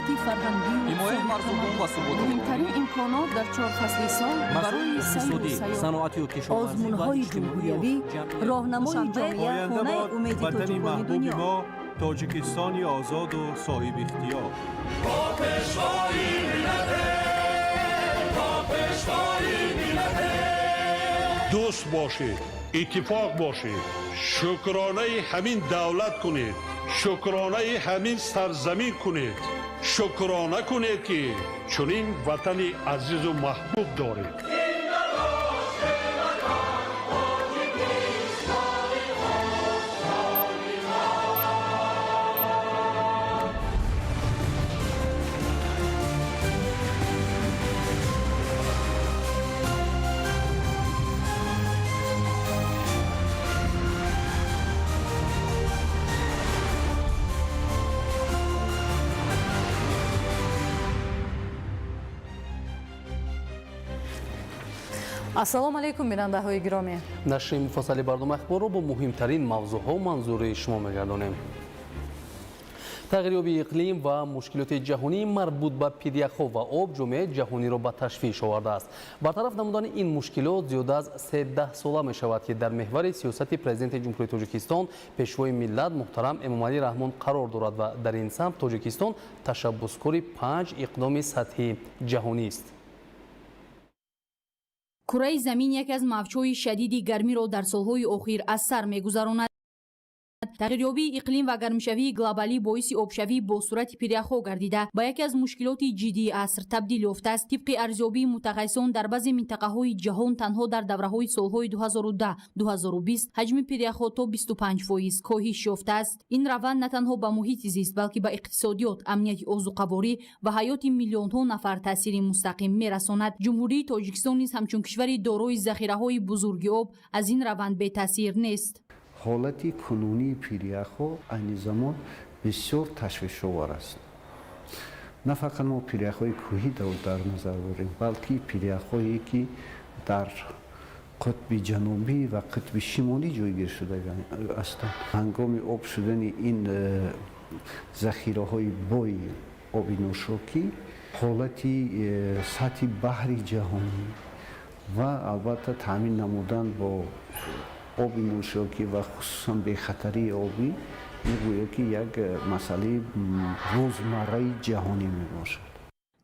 ترویج فرهنگی حمایت مردم و ثبات مهمترین امکانات در 4 فصل سال برای سیر و سیاحت، صنعتی و کشاورزی آزمون‌های جمهوریوی، راهنمای جامعه، خانه امید تاجیکان دنیا. تاجیکستانی آزاد و صاحب اختیار. دوست باشید، اتفاق باشید، شکرانه همین دولت کنید، شکرانه همین سرزمین کنید، شکرانه کنید که چنین وطن عزیز و محبوب دارید. ассалому алайкум бинандаҳои гиромӣ. нашри муфассали бардоми ахборро бо муҳимтарин мавзӯъҳо манзури шумо мегардонем. тағйирёбии иқлим ва мушкилоти ҷаҳонӣ марбут ба пиряхҳо ва об ҷомеаи ҷаҳониро ба ташвиш овардааст. бартараф намудани ин мушкилот зиёда аз 13 сола мешавад ки дар меҳвари сиёсати президенти ҷумҳурии тоҷикистон пешвои миллат муҳтарам Эмомалӣ Раҳмон қарор дорад ва дар ин самт тоҷикистон ташаббускори 5 иқдоми сатҳи ҷаҳонист. кураи замин яке аз мавҷҳои шадиди гармиро дар солҳои охир аз сар мегузаронад. тағйирёбии иқлим ва гармшавии глобалӣ боиси обшавӣ бо сурати пиряхҳо гардида ба яке аз мушкилоти ҷиддии аср табдил ёфтааст. тибқи арзёбии мутахассисон дар баъзе минтақаҳои ҷаҳон танҳо дар давраҳои солҳои 2010-2020 ҳаҷми пиряхҳо то 25% коҳиш ёфтааст. ин раванд на танҳо ба муҳити зист, балки ба иқтисодиёт, амнияти озуқаворӣ ва ҳаёти миллионҳо нафар таъсири мустақим мерасонад. ҷумҳурии тоҷикистон низ ҳамчун кишвари дорои захираҳои бузурги об аз ин раванд бетаъсир нест. ҳолати кунунии пиряхҳо айни замон бисёр ташвишовар аст. на фақат мо пиряхҳои кӯҳӣ дар назар дорем, балки пиряхҳое ки дар қутби ҷанубӣ ва қутби шимолӣ ҷойгир шуда ҳастанд. ҳангоми об шудани ин захираҳои бои оби нӯшокӣ, ҳолати сатҳи баҳри ҷаҳонӣ ва албатта таъмин намудан бо оби нӯшокӣ ва хусусан бехатарии обӣ мегӯё ки як масъалаи рӯзмарраи ҷаҳонӣ мебошад.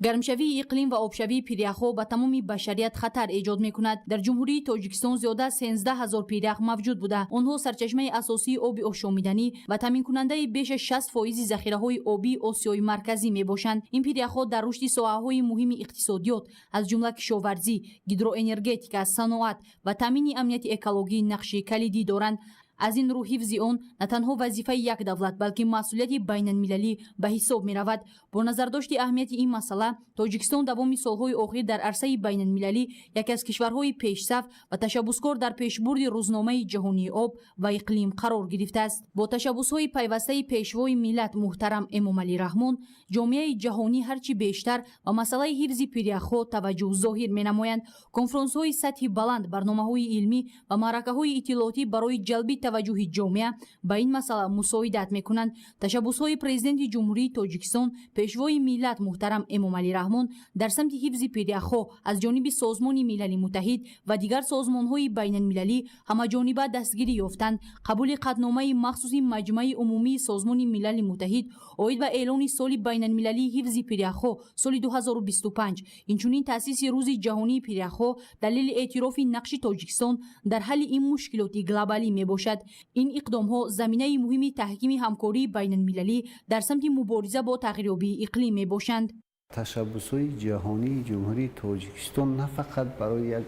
гармшавии иқлим ва обшавии пиряхҳо ба тамоми башарият хатар эҷод мекунад. дар ҷумҳурии тоҷикистон зиёда аз 13 000 пиряхъ мавҷуд буда. онҳо сарчашмаи асосии оби ошомиданӣ ва таъминкунандаи беш аз 60% захираҳои обии Осиёи марказӣ мебошанд. ин пиряхҳо дар рушди соҳаҳои муҳими иқтисодиёт аз ҷумла кишоварзӣ, гидроэнергетика, саноат ва таъмини амнияти экологӣ нақши калидӣ доранд. аз ин рӯ ҳифзи он на танҳо вазифаи як давлат, балки масъулияти байналмилалӣ ба ҳисоб меравад. бо назардошти аҳамияти ин масъала, тоҷикистон давоми солҳои охир дар арсаи байналмилалӣ яке аз кишварҳои пешсаф ва ташаббускор дар пешбурди рӯзномаи ҷаҳонии об ва иқлим қарор гирифтааст. бо ташаббусҳои пайвастаи пешвои миллат муҳтарам Эмомалӣ Раҳмон, ҷомеаи ҷаҳонӣ ҳарчи бештар ба масъалаи ҳифзи пиряхҳо таваҷҷӯҳ зоҳир менамоянд. конфронсҳои сатҳи баланд, барномаҳои илмӣ ва маъракаҳои иттилоотӣ барои ҷалби таваҷҷӯҳи ҷомеа ба ин масъала мусоидат мекунанд. ташаббусҳои президенти ҷумҳурии тоҷикистон, пешвои миллат муҳтарам Эмомалӣ Раҳмон дар самти ҳифзи пиряхҳо аз ҷониби Созмони Милали Муттаҳид ва дигар созмонҳои байналмилалӣ ҳамаҷониба дастгирӣ ёфтанд. қабули қатномаи махсуси Маҷмӯи умумии Созмони Милали Муттаҳид оид ба эълони соли байналмилалии ҳифзи пиряхҳо соли 2025, инчунин таъсиси рӯзи ҷаҳонии пиряхҳо далели эътирофи нақши Тоҷикистон дар ҳалли ин мушкилоти глобалӣ мебошад. ин иқдомҳо заминаи муҳими таҳкими ҳамкории байналмилалӣ дар самти мубориза бо тағйирёбии иқлим мебошанд. ташаббусҳои ҷаҳонии ҷумҳурии тоҷикистон на фақат барои як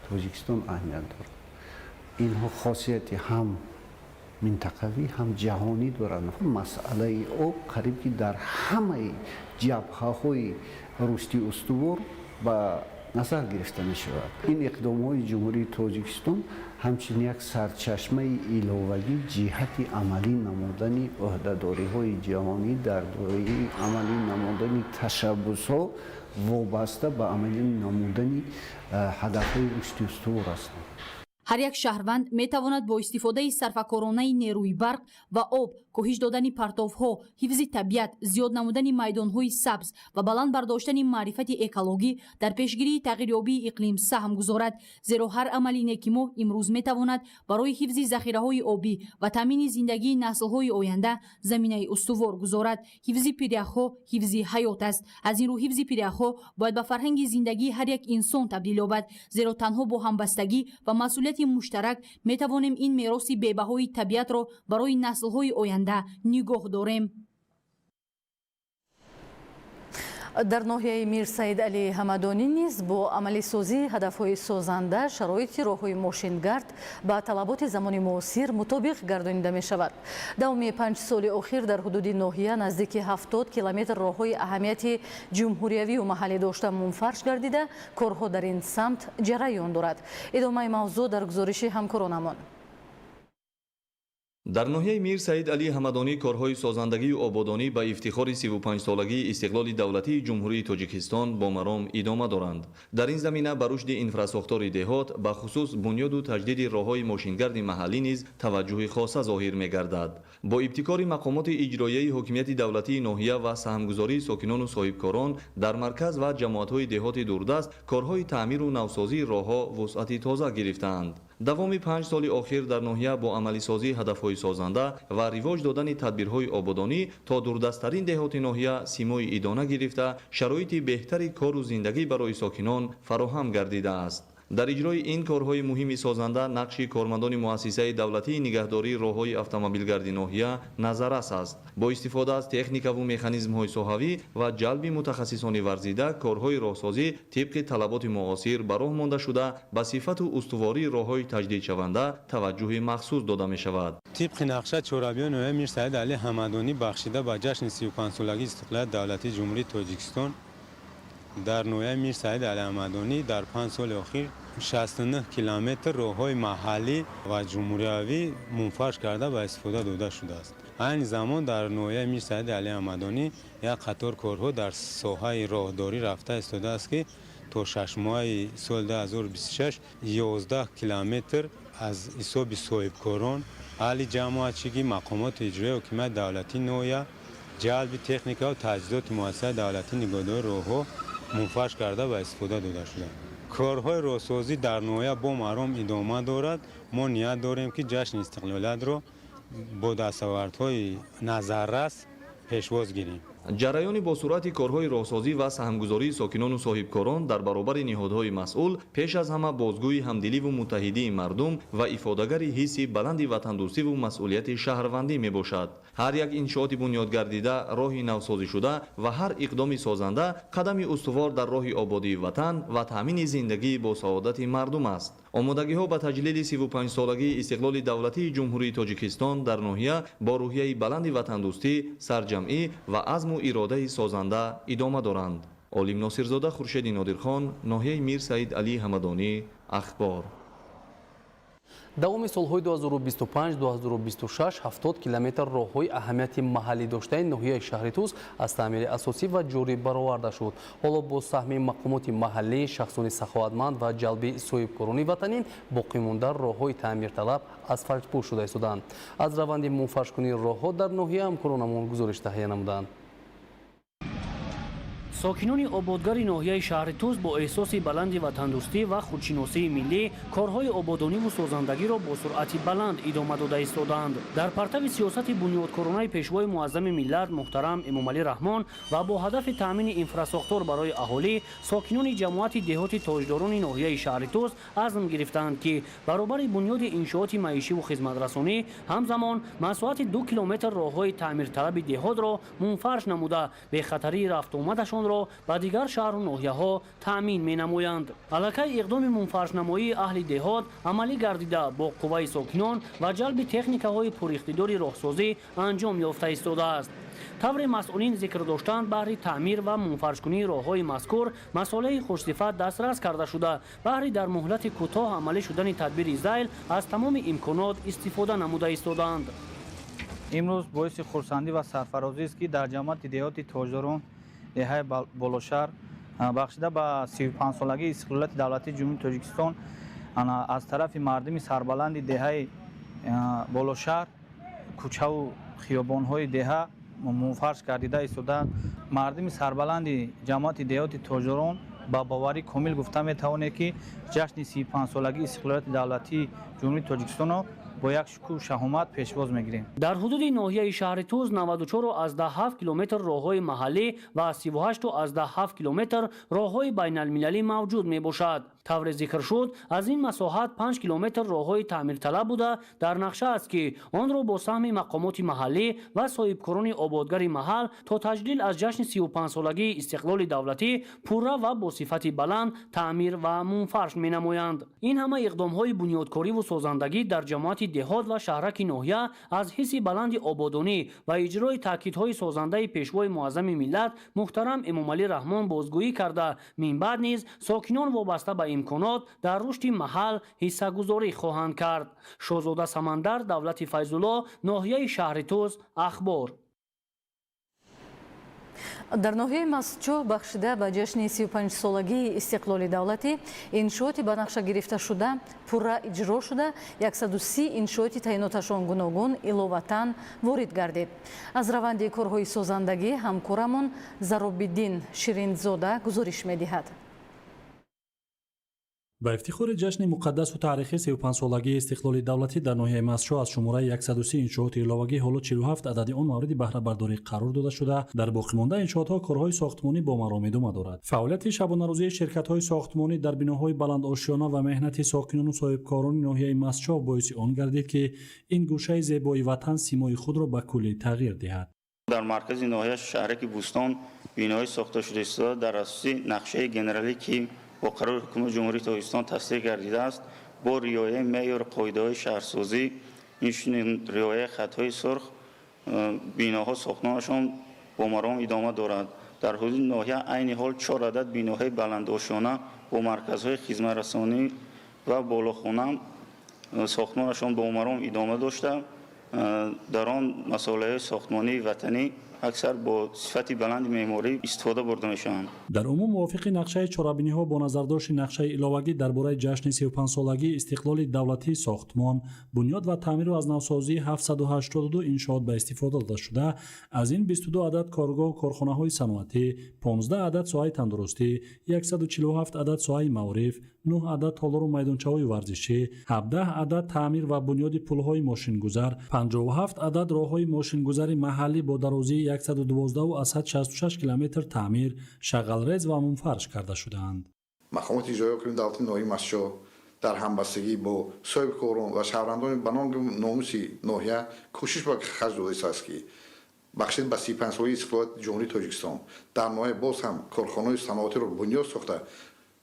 тоҷикистон аҳамият дорад. инҳо хосияти ҳам минтақавӣ, ҳам ҷаҳонӣ доранд. масъалаи об қариб ки дар ҳамаи ҷабҳаҳои рушди устувор ба назар гирифта мешавад. ин иқдомҳои ҷумҳурии тоҷикистон ҳамчун як сарчашмаи иловагӣ ҷиҳати амалӣ намудани ӯҳдадориҳои ҷаҳонӣ дар дораи амалӣ намудани ташаббусҳо вобаста ба амалӣ намудани ҳадафҳои рушди устувор ҳастанд. ҳар як шаҳрванд метавонад бо истифодаи сарфакоронаи нерӯи барқ ва об, коҳиш додани партовҳо, ҳифзи табиат, зиёд намудани майдонҳои сабз ва баланд бардоштани маърифати экологӣ дар пешгирии тағйирёбии иқлим саҳм гузорад, зеро ҳар амали некимо имрӯз метавонад барои ҳифзи захираҳои обӣ ва таъмини зиндагии наслҳои оянда заминаи устувор гузорад. ҳифзи пиряхҳо ҳифзи ҳаёт аст. аз ин рӯ ҳифзи пиряхҳо бояд ба фарҳанги зиндагии ҳар як инсон табдил ёбад, зеро танҳо бо ҳамбастагӣ ва масъулияти муштарак метавонем ин мероси бебаҳои табиатро барои наслҳои оянда нигоҳ дорем. дар ноҳияи Мир Саид Али Ҳамадонӣ низ бо амалисозии ҳадафҳои созанда шароити роҳҳои мошингард ба талаботи замони муосир мутобиқ гардонида мешавад. давоми 5 соли охир дар ҳудуди ноҳия наздики 70 километр роҳҳои аҳамияти ҷумҳуриявию маҳаллӣ дошта мунфарш гардида, корҳо дар ин самт ҷараён дорад. идомаи мавзӯъ дар гузориши ҳамкоронамон. дар ноҳияи Мир Саид Али Ҳамадонӣ корҳои созандагию ободонӣ ба ифтихори 35-солагии истиқлоли давлатии ҷумҳурии Тоҷикистон бо маром идома доранд. дар ин замина ба рушди инфраструктури деҳот, ба хусус бунёду таҷдиди роҳҳои мошингарди маҳаллӣ низ таваҷҷӯҳи хоса зоҳир мегардад. бо ибтикори мақомоти иҷроияи ҳокимияти давлатии ноҳия ва саҳмгузории сокинону соҳибкорон дар марказ ва ҷамоатҳои деҳоти дурдаст корҳои таъмиру навсозии роҳҳо вусъати тоза гирифтаанд. давоми 5 соли охир дар ноҳия бо амалисозии ҳадафҳои созанда ва ривоҷ додани тадбирҳои ободонӣ то дурдасттарин деҳоти ноҳия симои идона гирифта, шароити беҳтари кору зиндагӣ барои сокинон фароҳам гардидааст. дар иҷрои ин корҳои муҳими созанда нақши кормандони муассисаи давлатии нигаҳдории роҳҳои автомобилгарди ноҳия назаррас аст. бо истифода аз техникаву механизмҳои соҳавӣ ва ҷалби мутахассисони варзида, корҳои роҳсозӣ тибқи талаботи муосир ба роҳ монда шуда, ба сифату устувории роҳҳои таҷдидшаванда таваҷҷӯҳи махсус дода мешавад. тибқи нақша чорабиён ноҳияи Мир Саид Али Ҳамадонӣ бахшида ба ҷашни 35-солагии истиқлолияти давлатии ҷумҳурии Тоҷикистон, дар ноҳияи Мир Саид Али Ҳамадонӣ дар 5 соли охир 69 километр роҳҳои маҳаллӣ ва ҷумҳуриявӣ мунфарш карда ба истифода дода шудааст. айни замон дар ноҳияи Мир Саид Али Ҳамадонӣ як қатор корҳо дар соҳаи роҳдорӣ рафта истодааст ки то 6 моҳаи соли 2026 11 километр аз ҳисоби соҳибкорон, аҳли ҷамоатчигӣ, мақомоти иҷроии ҳокимияти давлатии ноҳия, ҷалби техникаву таҷҳизоти муассисаи давлатии нигоҳдории роҳҳо мунфарш карда ба истифода дода шуданд. корҳои роҳсозӣ дар ноҳия бо маром идома дорад. мо ният дорем ки ҷашни истиқлолиятро бо дастовардҳои назаррас пешвоз гирем. ҷараёни бо суръати корҳои роҳсозӣ ва саҳмгузории сокинону соҳибкорон дар баробари niҳодҳои масъул пеш аз ҳама бозгӯи ҳамдиливу муттаҳидии мардум ва ифодагари ҳисси баланди ватандӯстиву масъулияти шаҳрвандӣ мебошад. ҳар як иншооти бунёдгардида, роҳи навсозишуда ва ҳар иқдоми созанда қадами устувор дар роҳи ободии ватан ва таъмини зиндагии босаодати мардум аст. омодагиҳо ба таҷлили 35-солагии истиқлоли давлатии ҷумҳурии Тоҷикистон дар ноҳия бо рӯҳияи баланди ватандӯстӣ, сарҷамъӣ ва азму иродаи созанда идома доранд. олим Носирзода, Хуршеди Нодирхон, ноҳияи Мир Саид Али Ҳамадонӣ, Ахбор. давоми солҳои 2025-2026 70 километр роҳҳои аҳамияти маҳаллӣ доштаи ноҳияи шаҳри Туз аз таъмири асосӣ ва ҷорӣ бароварда шуд. ҳоло бо саҳми мақомоти маҳаллӣ, шахсони саховатманд ва ҷалби соҳибкорони ватанин, боқимонда роҳҳои таъмирталаб асфальтпӯш шуда истоданд. аз раванди мунфаршкунии роҳҳо дар ноҳия ҳамкоронамон гузориш таҳия намуданд. сокинони ободгари ноҳияи шаҳри Туз бо эҳсоси баланди ватандӯстӣ ва худшиносии миллӣ корҳои ободониву созандагиро бо суръати баланд идома дода истоданд. дар партави сиёсати бунёдкоронаи пешвои муаззами миллат муҳтарам Эмомалӣ Раҳмон ва бо ҳадафи таъмини инфраструктур барои аҳолӣ, сокинони ҷамоати деҳоти тоҷдорони ноҳияи шаҳри Туз азм гирифтанд ки баробари бунёди иншооти маишиву хизматрасонӣ ҳамзамон масоати 2 километр роҳҳои таъмирталаби деҳотро мунфарш намуда бехатарии рафтуомадашонро ба дигар шаҳру ноҳияҳо таъмин менамоянд. аллакай иқдоми мунфаршнамоии аҳли деҳот амалӣ гардида бо қувваи сокинон ва ҷалби техникаҳои пуриқтидори роҳсозӣ анҷом ёфта истодааст. тавре масъулин зикр доштанд баҳри таъмир ва мунфаршкунии роҳҳои мазкур масъолаи хушсифат дастрас карда шуда, баҳри дар муҳлати кӯтоҳ амалӣ шудани тадбири зайл аз тамоми имконот истифода намуда истоданд. имрӯз боиси хурсандӣ ва сарфарозист ки дар ҷамоати деҳоти тоҷдорон деҳаи болошаҳр бахшида ба 35-солагии истиқлолияти давлатии ҷумҳурии Тоҷикистон аз тарафи мардуми сарбаланди деҳаи болошаҳр кӯчаву хиёбонҳои деҳа мунфарш гардида истодаанд. Мардуми сарбаланди ҷамоати деҳоти тоҷурон ба боварӣ комил гуфта метавонем ки ҷашни 35-солагии истиқлолияти давлатии ҷумҳурии Тоҷикистонро бо як шукӯҳу шаҳомат пешвоз мегирем. дар ҳудуди ноҳияи шаҳри Туз 94,7 километр роҳҳои маҳаллӣ ва 38,7 километр роҳҳои байналмилалӣ мавҷуд мебошад. тавре зикр шуд, аз ин масоҳат 5 километр роҳҳои таъмирталаб буда дар нақша аст ки онро бо саҳми мақомоти маҳаллӣ ва соҳибкорони ободгари маҳал то таҷлил аз ҷашни 35-солагии истиқлоли давлатӣ пурра ва бо сифати баланд таъмир ва мунфарш менамоянд. ин ҳама иқдомҳои бунёдкориву созандагӣ дар ҷамоати деҳот ва шаҳраки ноҳия аз ҳисси баланди ободонӣ ва иҷрои таъкидҳои созандаи пешвои муаззами миллат муҳтарам Эмомалӣ Раҳмон бозгӯӣ карда, минбаъд низ сокинон вобаста ба имконот дар рушди маҳал ҳиссагузорӣ хоҳанд кард. Шоҳзода Самандар, Давлати Файзулло, ноҳияи шаҳри Туз, Ахбор. дар ноҳияи Масчоҳ бахшида ба ҷашни 35-солагии истиқлоли давлатӣ иншооти ба нақша гирифта шуда пурра иҷро шуда 130 иншооти таъиноташон гуногун иловатан ворид гардид. аз раванди корҳои созандагӣ ҳамкорамон Заробиддин Ширинзода гузориш медиҳад. ба ифтихори ҷашни муқаддасу таърихи 35-солагии истиқлоли давлатӣ дар ноҳияи Масчоҳ аз шумораи 130 иншооти иловагӣ ҳоло 47 адади он мавриди баҳрабардорӣ қарор дода шуда, дар боқимонда иншоотҳо корҳои сохтмонӣ бо маром идома дорад. фаъолияти шабонарӯзии ширкатҳои сохтмонӣ дар биноҳои баландошёна ва меҳнати сокинону соҳибкорони ноҳияи Масчоҳ боиси он гардид ки ин гӯшаи зебои ватан симои худро ба куллӣ тағйир диҳад. дар маркази ноҳия шаҳраки Бӯстон биноҳои сохта шуда истода дар асоси нақшаи генералӣ ки با قرار حکومت جمهوری تاجیکستان تصدیق گردیده است با رعایت معیار قاعده‌های شهرسازی این رعایت خطهای سرخ بیناها ساختمانشان با مرام ادامه دارد. در حدود ناحیه عین حال 4 عدد بیناهای بلندآشانه با مرکزهای خدمت رسانی و بالاخانه ساختمانشان با مرام ادامه داشته در آن مسائل ساختمانی وطنی اکثر با صفت بلند معماری استفاده برده میشوند. در عموم موافق نقشه چهاربینی‌ها با نظرداشت نقشه ایلاوگی درباره جشن 35-سالگی استقلال دولتی ساختمان، بنیاد و تعمیر و از نوسازی 782 انشاءات به استفاده داده شده، از این 22 عدد کارگاه و کارخانه‌های صنعتی، 15 عدد ساحه تندرستی، 147 عدد ساحه معارف، 9 عدد تالار و میدانچه‌های ورزشی، 17 عدد تعمیر و بنیاد پل‌های ماشین‌گذر، 57 عدد راه‌های ماشین‌گذر محلی با درازی 112 و از حد 66 کیلومتر تعمیر، شغل‌ریز و منفرش کرده شدند. مقامات اجرایی کننده دولت ناحیه مسجد در همبستگی با صاحبکاران و شهروندان بنان ناموس ناحیه کوشش با خرج داده است که بخشید به 35 سالگی استقلال جمهوری تاجیکستان در ناحیه باز هم کارخانه‌های صنعتی را بنیاد ساخته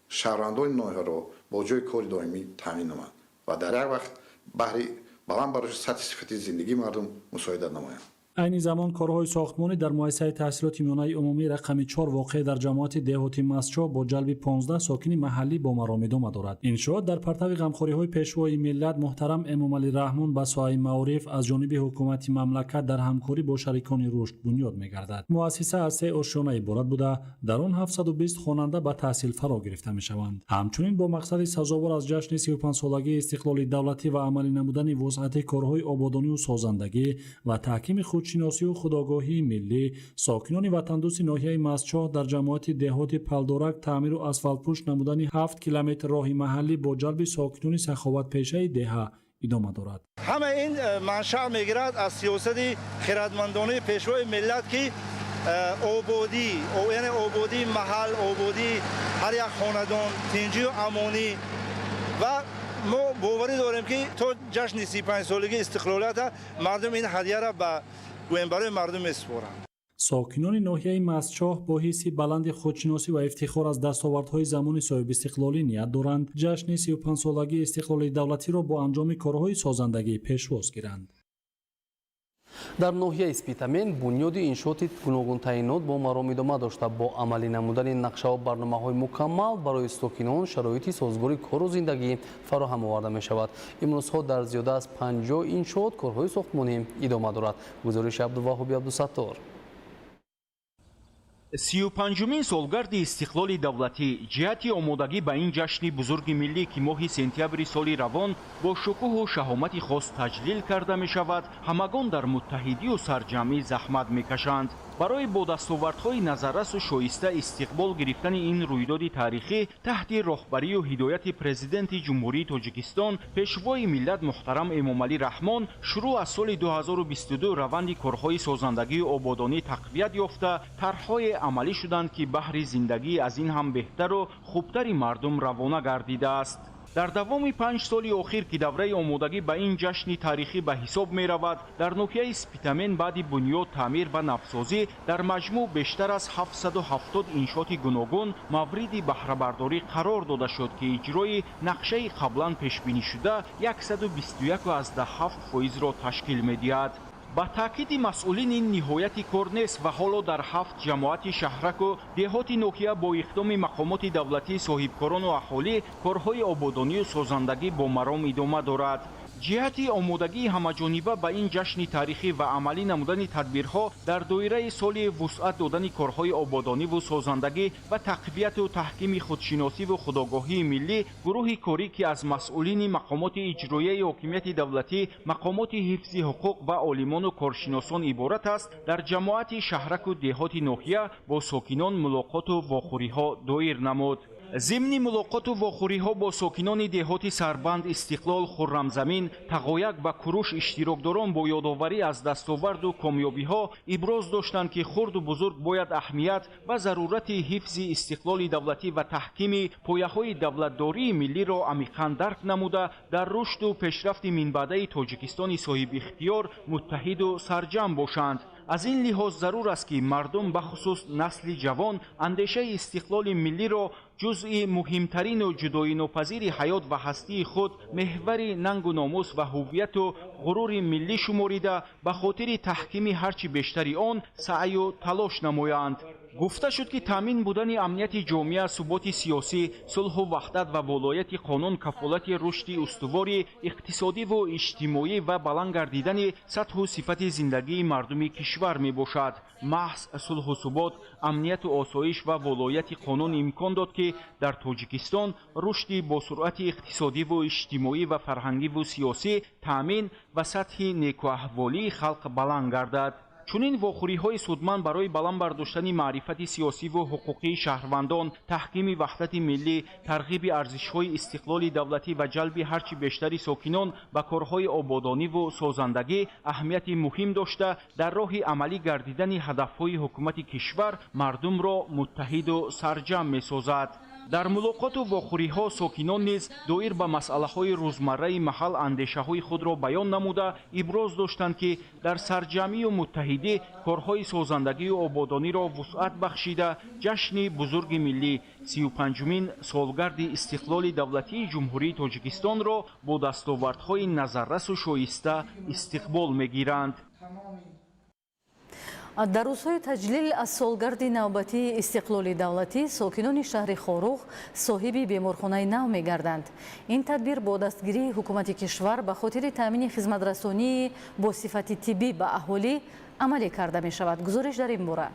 شهروندان ناحیه را با جای کار دائمی تامین نمود و در یک وقت بهره بلند برای سطح صحتی زندگی مردم مساعدت نمایند. عین زمان کارهای ساختمانی در مؤسسه تحصیلات میانه عمومی رقم 4 واقع در جماعت دهاتی مسجد با جلب 15 ساکن محلی با مرام ادامه دارد. انشاءات در پرتو غمخوری‌های پیشوای ملت محترم امامعلی رحمان به ساحه معارف از جانب حکومت مملکت در همکاری با شریکان رشد بنیاد می‌گردد. مؤسسه از 3 آشیانه عبارت بوده، در آن 720 خواننده به تحصیل فرا گرفته می‌شوند. همچنین با مقصد سزاوار از جشن 35 سالگی استقلال دولتی و عملی نمودن وسعت کارهای آبادانی و سازندگی و تحکیم خودشناسی و خودآگاهی ملی، ساکنان وطندوست ناحیه مسجد در جماعت دهات پلدارک تعمیر و اسفالت‌پوش نمودن 7 کیلومتر راه محلی با جلب ساکنان سخاوت پیشه دهه ادامه دارد. همه این منشأ میگیرد از سیاست خردمندانه پیشوای ملت که آبادی یعنی آبادی محل، آبادی هر یک خاندان، تنجی و امانی و ما باوری داریم که تا جشن 35 سالگی استقلالیت مردم این هدیه را به گوینبرای مردم میسپارند. ساکنان ناحیه مسجد با حسی بلند خودشناسی و افتخار از دستاوردهای زمان صاحب استقلالی نیت دارند جشن 35 سالگی استقلال دولتی را با انجام کارهای سازندگی پیشواز گیرند. در ناحیه سپیتامین بنیاد انشاءات گوناگون تعیینات با مرام ادامه داشته با عملی نمودن نقشه و برنامه‌های مکمل برای ساکنان شرایط سازگاری کار و زندگی فراهم آورده می شود. امروزها در زیاده از 50 انشاءات کارهای ساختمانی ادامه دارد. گزارش عبدالوهاب عبدالستار. 35-мин солгарди истиқлоли давлатӣ ҷиҳати омодагӣ ба ин ҷашни бузурги миллӣ ки моҳи сентябри соли равон бо шукӯҳу шаҳомати хос таҷлил карда мешавад, ҳамагон дар муттаҳидию сарҷамъӣ заҳмат мекашанд. барои бо дастовардҳои назаррасу шоиста истиқбол гирифтани ин рӯйдоди таърихӣ таҳти роҳбарию ҳидояти президенти ҷумҳурии Тоҷикистон пешвои миллат муҳтарам Эмомалӣ Раҳмон шурӯъ аз соли 2022 раванди корҳои созандагию ободонӣ тақвият ёфта, тарҳҳое амалӣ шуданд ки баҳри зиндагӣ аз ин ҳам беҳтару хубтари мардум равона гардидааст. дар давоми 5 соли охир ки давраи омодагӣ ба ин ҷашни таърихӣ ба ҳисоб меравад, дар ноҳияи Спитамен баъди бунёд, таъмир ва навсозӣ дар маҷмӯъ бештар аз 770 иншооти гуногун мавриди баҳрабардорӣ қарор дода шуд ки иҷрои нақшаи қаблан пешбинишуда 122.7% ташкил медиҳад. ба таъкиди масъулин ин ниҳояти кор нест ва ҳоло дар 7 ҷамоати шаҳраку деҳоти ноҳия бо иқдоми мақомоти давлатӣ, соҳибкорону аҳолӣ корҳои ободонию созандагӣ бо маром идома дорад. ҷиҳати омодагии ҳамаҷониба ба ин ҷашни таърихӣ ва амалӣ намудани тадбирҳо дар доираи соли вусъат додани корҳои ободониву созандагӣ ва тақвияту таҳкими худшиносиву худогоҳии миллӣ, гурӯҳи корӣ ки аз масъулини мақомоти иҷроияи ҳокимияти давлатӣ, мақомоти ҳифзи ҳуқуқ ва олимону коршиносон иборат аст, дар ҷамоати шаҳраку деҳоти ноҳия бо сокинон мулоқоту вохӯриҳо доир намуд. зимни мулоқоту вохӯриҳо бо сокинони деҳоти Сарбанд, Истиқлол, Хуррамзамин, Тағояк ва Куруш иштирокдорон бо ёдоварӣ аз дастоварду комёбиҳо иброз доштанд ки хурду бузург бояд аҳамият ва зарурати ҳифзи истиқлоли давлатӣ ва таҳкими пояҳои давлатдории миллиро амиқан дарк намуда, дар рушду пешрафти минбаъдаи Тоҷикистони соҳибихтиёр муттаҳиду сарҷамъ бошанд. аз ин лиҳоз зарур аст ки мардум бахусус насли ҷавон андешаи истиқлоли миллиро ҷузъи муҳимтарину ҷудоинопазири ҳаёт ва ҳастии худ, меҳвари нангу номус ва ҳуввияту ғурури миллӣ шуморида, ба хотири таҳкими ҳарчи бештари он саъю талош намоянд. гуфта шуд ки таъмин будани амнияти ҷомеа, суботи сиёсӣ, сулҳу ваҳдат ва волояти қонун кафолати рушди устувори иқтисодиву иҷтимоӣ ва баланд гардидани сатҳу сифати зиндагии мардуми кишвар мебошад. маҳз сулҳу субот, амнияту осоиш ва волояти қонун имкон дод ки дар Тоҷикистон рушди босуръати иқтисодиву иҷтимоӣ ва фарҳангиву сиёсӣ таъмин ва сатҳи некуаҳволии халқ баланд гардад. чунин вохӯриҳои судманд барои баланд бардоштани маърифати сиёсиву ҳуқуқии шаҳрвандон, таҳкими ваҳдати миллӣ, тарғиби арзишҳои истиқлоли давлатӣ ва ҷалби ҳарчи бештари сокинон ба корҳои ободониву созандагӣ аҳамияти муҳим дошта, дар роҳи амалӣ гардидани ҳадафҳои ҳукумати кишвар мардумро муттаҳиду сарҷамъ месозад. дар мулоқоту вохӯриҳо сокинон низ доир ба масъалаҳои рӯзмарраи маҳал андешаҳои худро баён намуда, иброз доштанд ки дар сарҷамъию муттаҳидӣ корҳои созандагию ободониро вусъат бахшида, ҷашни бузурги миллӣ 35-мин солгарди истиқлоли давлатии ҷумҳурии Тоҷикистонро бо дастовардҳои назаррасу шоиста истиқбол мегиранд. дар рӯзҳои таҷлил аз солгарди навбатии истиқлоли давлатӣ сокинони шаҳри Хорух соҳиби беморхонаи нав мегарданд. ин тадбир бо дастгирии ҳукумати кишвар ба хотири таъмини хизматрасонии босифати тиббӣ ба аҳолӣ амалӣ карда мешавад. гузориш дар ин бора.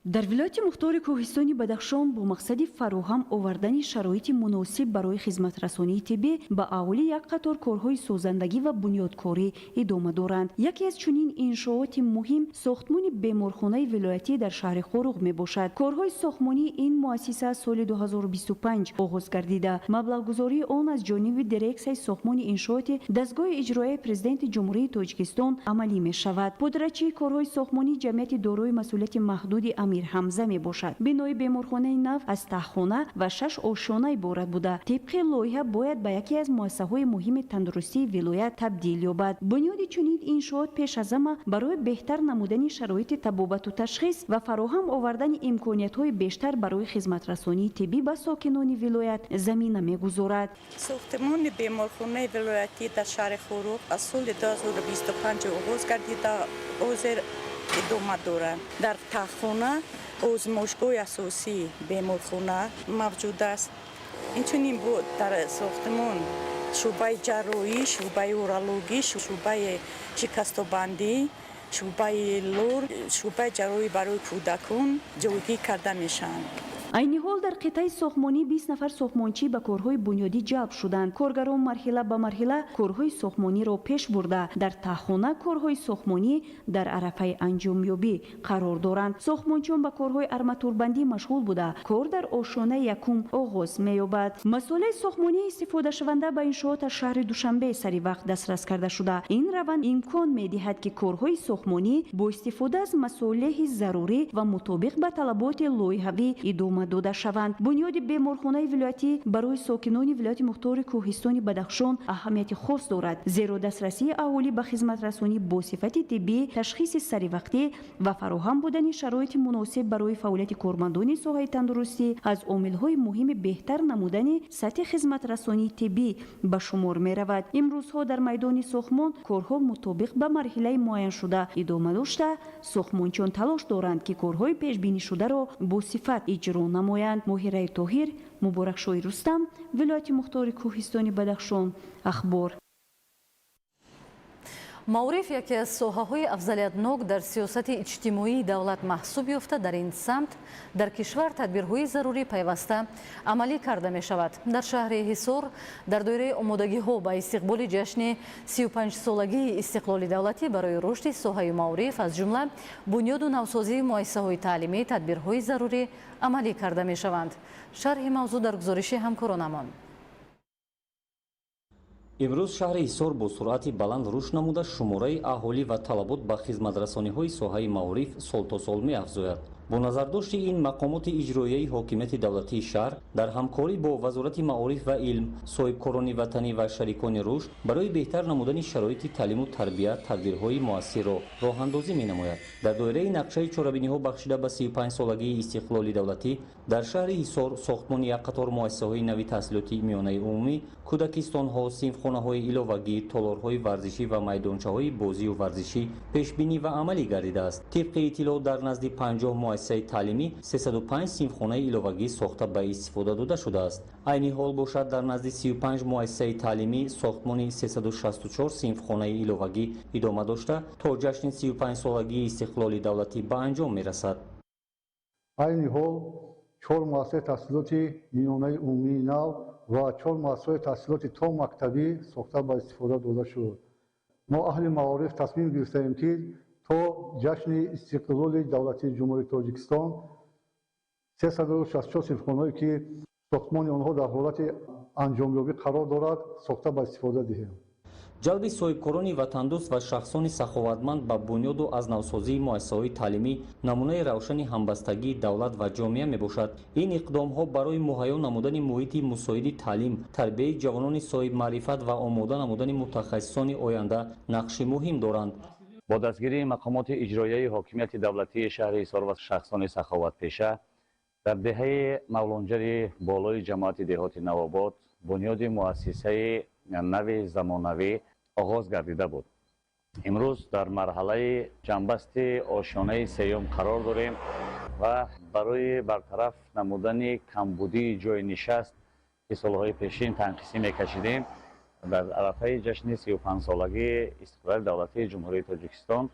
дар вилояти мухтори Кӯҳистони Бадахшон бо мақсади фароҳам овардани шароити муносиб барои хизматрасонии тиббӣ ба аҳолӣ як қатор корҳои созандагӣ ва бунёдкорӣ идома доранд. яке аз чунин иншооти муҳим сохтмони беморхонаи вилоятӣ дар шаҳри Хорух мебошад. корҳои сохтмонии ин муассиса соли 2025 оғоз гардида, маблағгузории он аз ҷониби дирексияи сохтмони иншооти дастгоҳи иҷроияи президенти ҷумҳурии Тоҷикистон амалӣ мешавад. пудрачии корҳои сохтмонӣ ҷамъияти дорои масъулияти маҳдуди Амир Ҳамза мебошад. бинои беморхонаи нав аз таҳхона ва 6 ошона иборат буда, тибқи лоиҳа бояд ба яке аз муассисаҳои муҳими тандурустии вилоят табдил ёбад. бунёди чунин иншоот пеш аз ҳама барои беҳтар намудани шароити табобату ташхис ва фароҳам овардани имкониятҳои бештар барои хизматрасонии тиббӣ ба сокинони вилоят замина мегузорад. сохтмони беморхонаи вилоятӣ дар шаҳри Хорух аз соли 2025 оғоз гардида ҳозир идома дорад. дар таҳхона озмошгоҳи асосии беморхона мавҷуд аст. инчунин дар сохтмон шуъбаи ҷарроҳӣ, шуъбаи урологӣ, шуъбаи шикастобандӣ, شعبه لور شعبه جراحی برای کودکان جایگیر کرده میشن. айни ҳол дар қитъаи сохтмонӣ 20 нафар сохтмончӣ ба корҳои бунёдӣ ҷалб шуданд. Коргарон марҳила ба марҳила корҳои сохтмониро пеш бурда, дар таъхона корҳои сохтмонӣ дар арафаи анҷомёбӣ қарор доранд. Сохтмончиён ба корҳои арматурбандӣ машғул буда, кор дар ошонаи якум оғоз меёбад. масъулаи сохтмонии истифодашаванда ба иншоот аз шаҳри Душанбе сари вақт дастрас карда шуда. Ин раванд имкон медиҳад ки корҳои сохтмонӣ бо истифода аз масолиҳи зарурӣ ва мутобиқ ба талаботи лоиҳавӣ идома дода шаванд. бунёди беморхонаи вилоятӣ барои сокинони вилояти мухтори Кӯҳистони Бадахшон аҳамияти хос дорад, зеро дастрасии аҳолӣ ба хизматрасонӣ бо сифати тиббӣ, ташхиси саривақтӣ ва фароҳам будани шароити муносиб барои фаъолияти кормандони соҳаи тандурустӣ аз омилҳои муҳими беҳтар намудани сатҳи хизматрасонии тиббӣ ба шумор меравад. имрӯзҳо дар майдони сохтмон корҳо мутобиқ ба марҳилаи муайяншуда идома дошта, сохтмончиён талош доранд ки корҳои пешбинишударо бо сифат иҷро намоянд. моҳираи тоҳир, муборакшои рустам, вилояти мухтори Кӯҳистони Бадахшон, ахбор. маориф яке аз соҳаҳои афзалиятнок дар сиёсати иҷтимоии давлат маҳсуб ёфта, дар ин самт дар кишвар тадбирҳои зарурӣ пайваста амалӣ карда мешавад. дар шаҳри Ҳисор дар доираи омодагиҳо ба истиқболи ҷашни 35-солагии истиқлоли давлатӣ барои рушди соҳаи маориф аз ҷумла бунёду навсозии муассисаҳои таълимӣ тадбирҳои зарурӣ амалӣ карда мешаванд. шарҳи мавзӯъ дар гузориши ҳамкоронамон. имрӯз шаҳри ҳисор бо суръати баланд рушд намуда шумораи аҳолӣ ва талабот ба хизматрасониҳои соҳаи маориф сол то сол меафзояд. бо назардошти ин мақомоти иҷроияи ҳокимияти давлатии шаҳр дар ҳамкорӣ бо вазорати маориф ва илм, соҳибкорони ватанӣ ва шарикони рушд барои беҳтар намудани шароити таълиму тарбия тадбирҳои муассирро роҳандозӣ менамояд. дар доираи нақшаи чорабиниҳо бахшида ба 35-солагии истиқлоли давлатӣ дар шаҳри ҳисор сохтмони як қатор муассисаҳои нави таҳсилоти миёнаи умумӣ, кӯдакистонҳо, синфхонаҳои иловагӣ, толорҳои варзишӣ ва майдончаҳои бозию варзишӣ пешбинӣ ва амалӣ гардидааст. тибқи иттилоъ дар назди 50 муассисаи таълимӣ 305 синфхонаи иловагӣ сохта ба истифода дода шудааст. айни ҳол бошад дар назди 35 муассисаи таълимӣ сохтмони 364 синфхонаи иловагӣ идома дошта то ҷашни 35-солагии истиқлоли давлатӣ ба анҷом мерасад. айни ҳол 4 муассисаи таҳсилоти миёнаи умумии нав ва 4 муассисаи таҳсилоти то мактабӣ сохта ба истифода дода шуд. мо аҳли маориф тасмим гирифтаем ки то ҷашни истиқлоли давлатии ҷумҳурии Тоҷикистон 364 синфхонаое ки сохтмони онҳо дар ҳолати анҷомёбӣ қарор дорад, сохта ба истифода диҳем. ҷалби соҳибкорони ватандӯст ва шахсони саховатманд ба бунёду аз навсозии муассисаҳои таълимӣ намунаи равшани ҳамбастагии давлат ва ҷомеа мебошад. ин иқдомҳо барои муҳайё намудани муҳити мусоиди таълим, тарбияи ҷавонони соҳибмаърифат ва омода намудани мутахассисони оянда нақши муҳим доранд. бо дастгирии мақомоти иҷроияи ҳокимияти давлатии шаҳри ҳисор ва шахсони саховатпеша дар деҳаи мавлонҷари болои ҷамоати деҳоти Навобод бунёди муассисаи нави замонавӣ оғоз гардида буд. имрӯз дар марҳалаи ҷамъбасти ошёнаи сеюм қарор дорем ва барои бартараф намудани камбудии ҷои нишаст ки солҳои пешин танқисӣ мекашидем дар арафаи ҷашни 35-солагии истиқлоли давлатии ҷумҳурии Тоҷикистон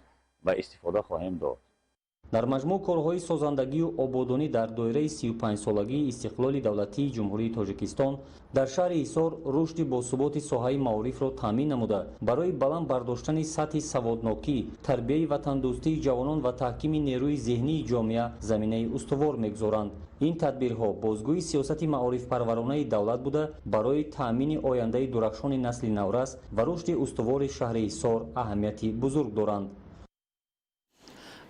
ба истифода хоҳем дод. дар маҷмӯъ корҳои созандагию ободонӣ дар доираи 35-солагии истиқлоли давлатии ҷумҳурии Тоҷикистон дар шаҳри Ҳисор рушди босуботи соҳаи маорифро таъмин намуда барои баланд бардоштани сатҳи саводнокӣ, тарбияи ватандӯстии ҷавонон ва таҳкими нерӯи зеҳнии ҷомеа заминаи устувор мегузоранд. ин тадбирҳо бозгӯи сиёсати маорифпарваронаи давлат буда барои таъмини ояндаи дурахшони насли наврас ва рушди устувори шаҳри Ҳисор аҳамияти бузург доранд.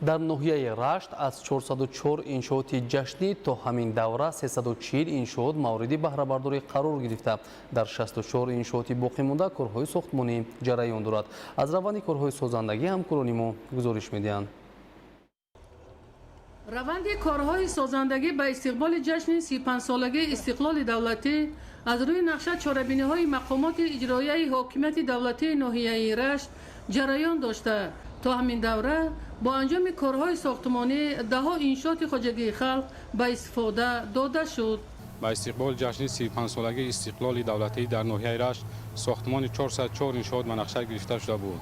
дар ноҳияи рашт аз 404 иншооти ҷашнӣ то ҳамин давра 340 иншоот мавриди баҳрабардорӣ қарор гирифта. дар 64 иншооти боқимонда корҳои сохтмонӣ ҷараён дорад. аз раванди корҳои созандагӣ ҳамкорони мо гузориш медиҳанд. раванди корҳои созандагӣ ба истиқболи ҷашни 35-солагии истиқлоли давлатӣ аз рӯи нақша чорабиниҳои мақомоти иҷроияи ҳокимияти давлатии ноҳияи рашт ҷараён дошта то ҳамин давра бо анҷоми корҳои сохтмонӣ даҳо иншооти хоҷагии халқ ба истифода дода шуд. ба истиқболи ҷашни 35-солагии истиқлоли давлатӣ дар ноҳияи рашт сохтмони 404 иншоот ба нақша гирифта шуда буд.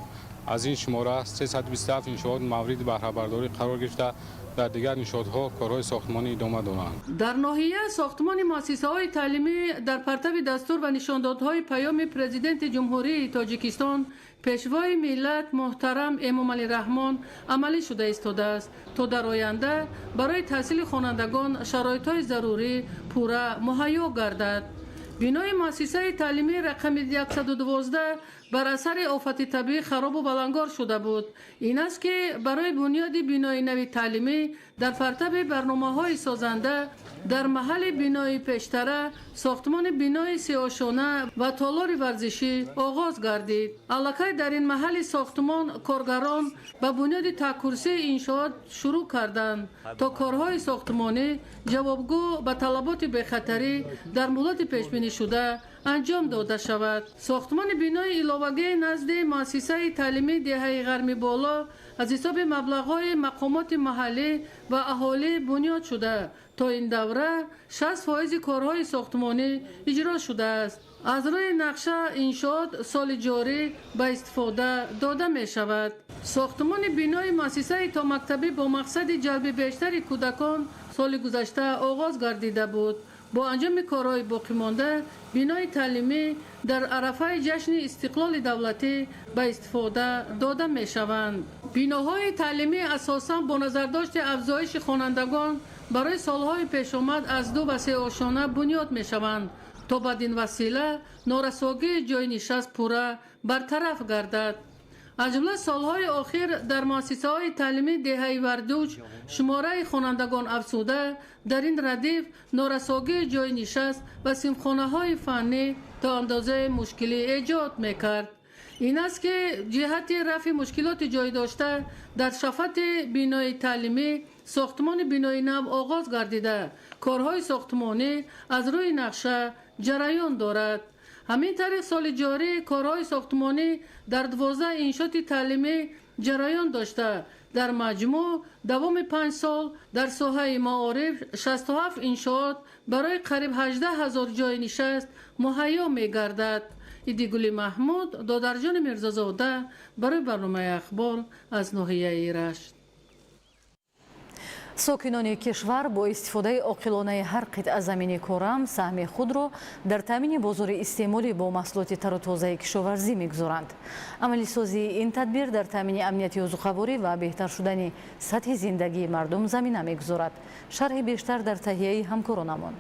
از این شماره 327 انشاءات مورد بهره‌برداری قرار گرفته در دیگر نشاط‌ها کارهای ساختمانی ادامه دارند. در ناحیه ساختمان مؤسسه‌های تعلیمی در پرتو دستور و نشاندادهای پیام پرزیدنت جمهوری تاجیکستان پیشوای ملت محترم امامعلی رحمان عملی شده ایستاده است تا در آینده برای تحصیل خوانندگان شرایط‌های ضروری پورا مهیا گردد. بینای مؤسسه تعلیمی رقم 112 بر اثر آفت طبیعی خراب و بلنگار شده بود. این است که برای بنیاد بینای نوی تعلیمی در پرتو برنامه‌های سازنده در محل بینای پیشتره ساختمان بینای سیاه‌شانه و تالار ورزشی آغاز گردید. علاقه در این محل ساختمان کارگران به بنیاد تکورسی انشاءات شروع کردند تا کارهای ساختمانی جوابگو به طلبات بخطری در مدت پیش بینی شده انجام داده شود. ساختمان بینای علاوگی نزد مؤسسه تعلیمی دهه قرن بالا از حساب مبلغ‌های مقامات محلی و اهالی بنیاد شده تا این دوره 60% کارهای ساختمانی اجرا شده است. از روی نقشه انشاءات سال جاری به استفاده داده می شود. ساختمان بینای مؤسسه تا مکتبی با مقصد جلب بیشتر کودکان سال گذشته آغاز گردیده بود. با انجام کارهای باقی مانده بینای تعلیمی در عرفه جشن استقلال دولتی به استفاده داده می شوند. بیناهای تعلیمی اساساً با نظرداشت افزایش خوانندگان برای سالهای پیش آمد از 2 و 3 آشانه بنیاد می شوند تا بدین وسیله نارساگی جای نشست پورا برطرف گردد. از جمله سالهای آخر در مؤسسه‌های تعلیمی دهه وردوج شماره خوانندگان افزوده در این ردیف نارساگی جای نشست و سیمخانه‌های فنی تا اندازه مشکلی ایجاد می‌کرد. این است که جهت رفع مشکلات جای داشته در شفت بینای تعلیمی ساختمان بینای نو آغاز گردیده کارهای ساختمانی از روی نقشه جریان دارد. همین طریق سال جاری کارهای ساختمانی در 12 انشاءات تعلیمی جریان داشته در مجموع دوام 5 سال در ساحه معارف 67 انشاءات برای قریب 18,000 جای نشست مهیا می گردد. ایدیگولی محمود دادرجان میرزازاده برای برنامه اخبار از ناحیه رشت. ساکنان کشور با استفاده عاقلانه هر قطعه زمینی کورم سهم خود را در تامین بازار استعمالی با محصولات تر و تازه کشاورزی می‌گذارند. عملی سازی این تدبیر در تامین امنیت عضوخواری و بهتر شدن سطح زندگی مردم زمینه می‌گذارد. شرح بیشتر در تهیه همکارانمان.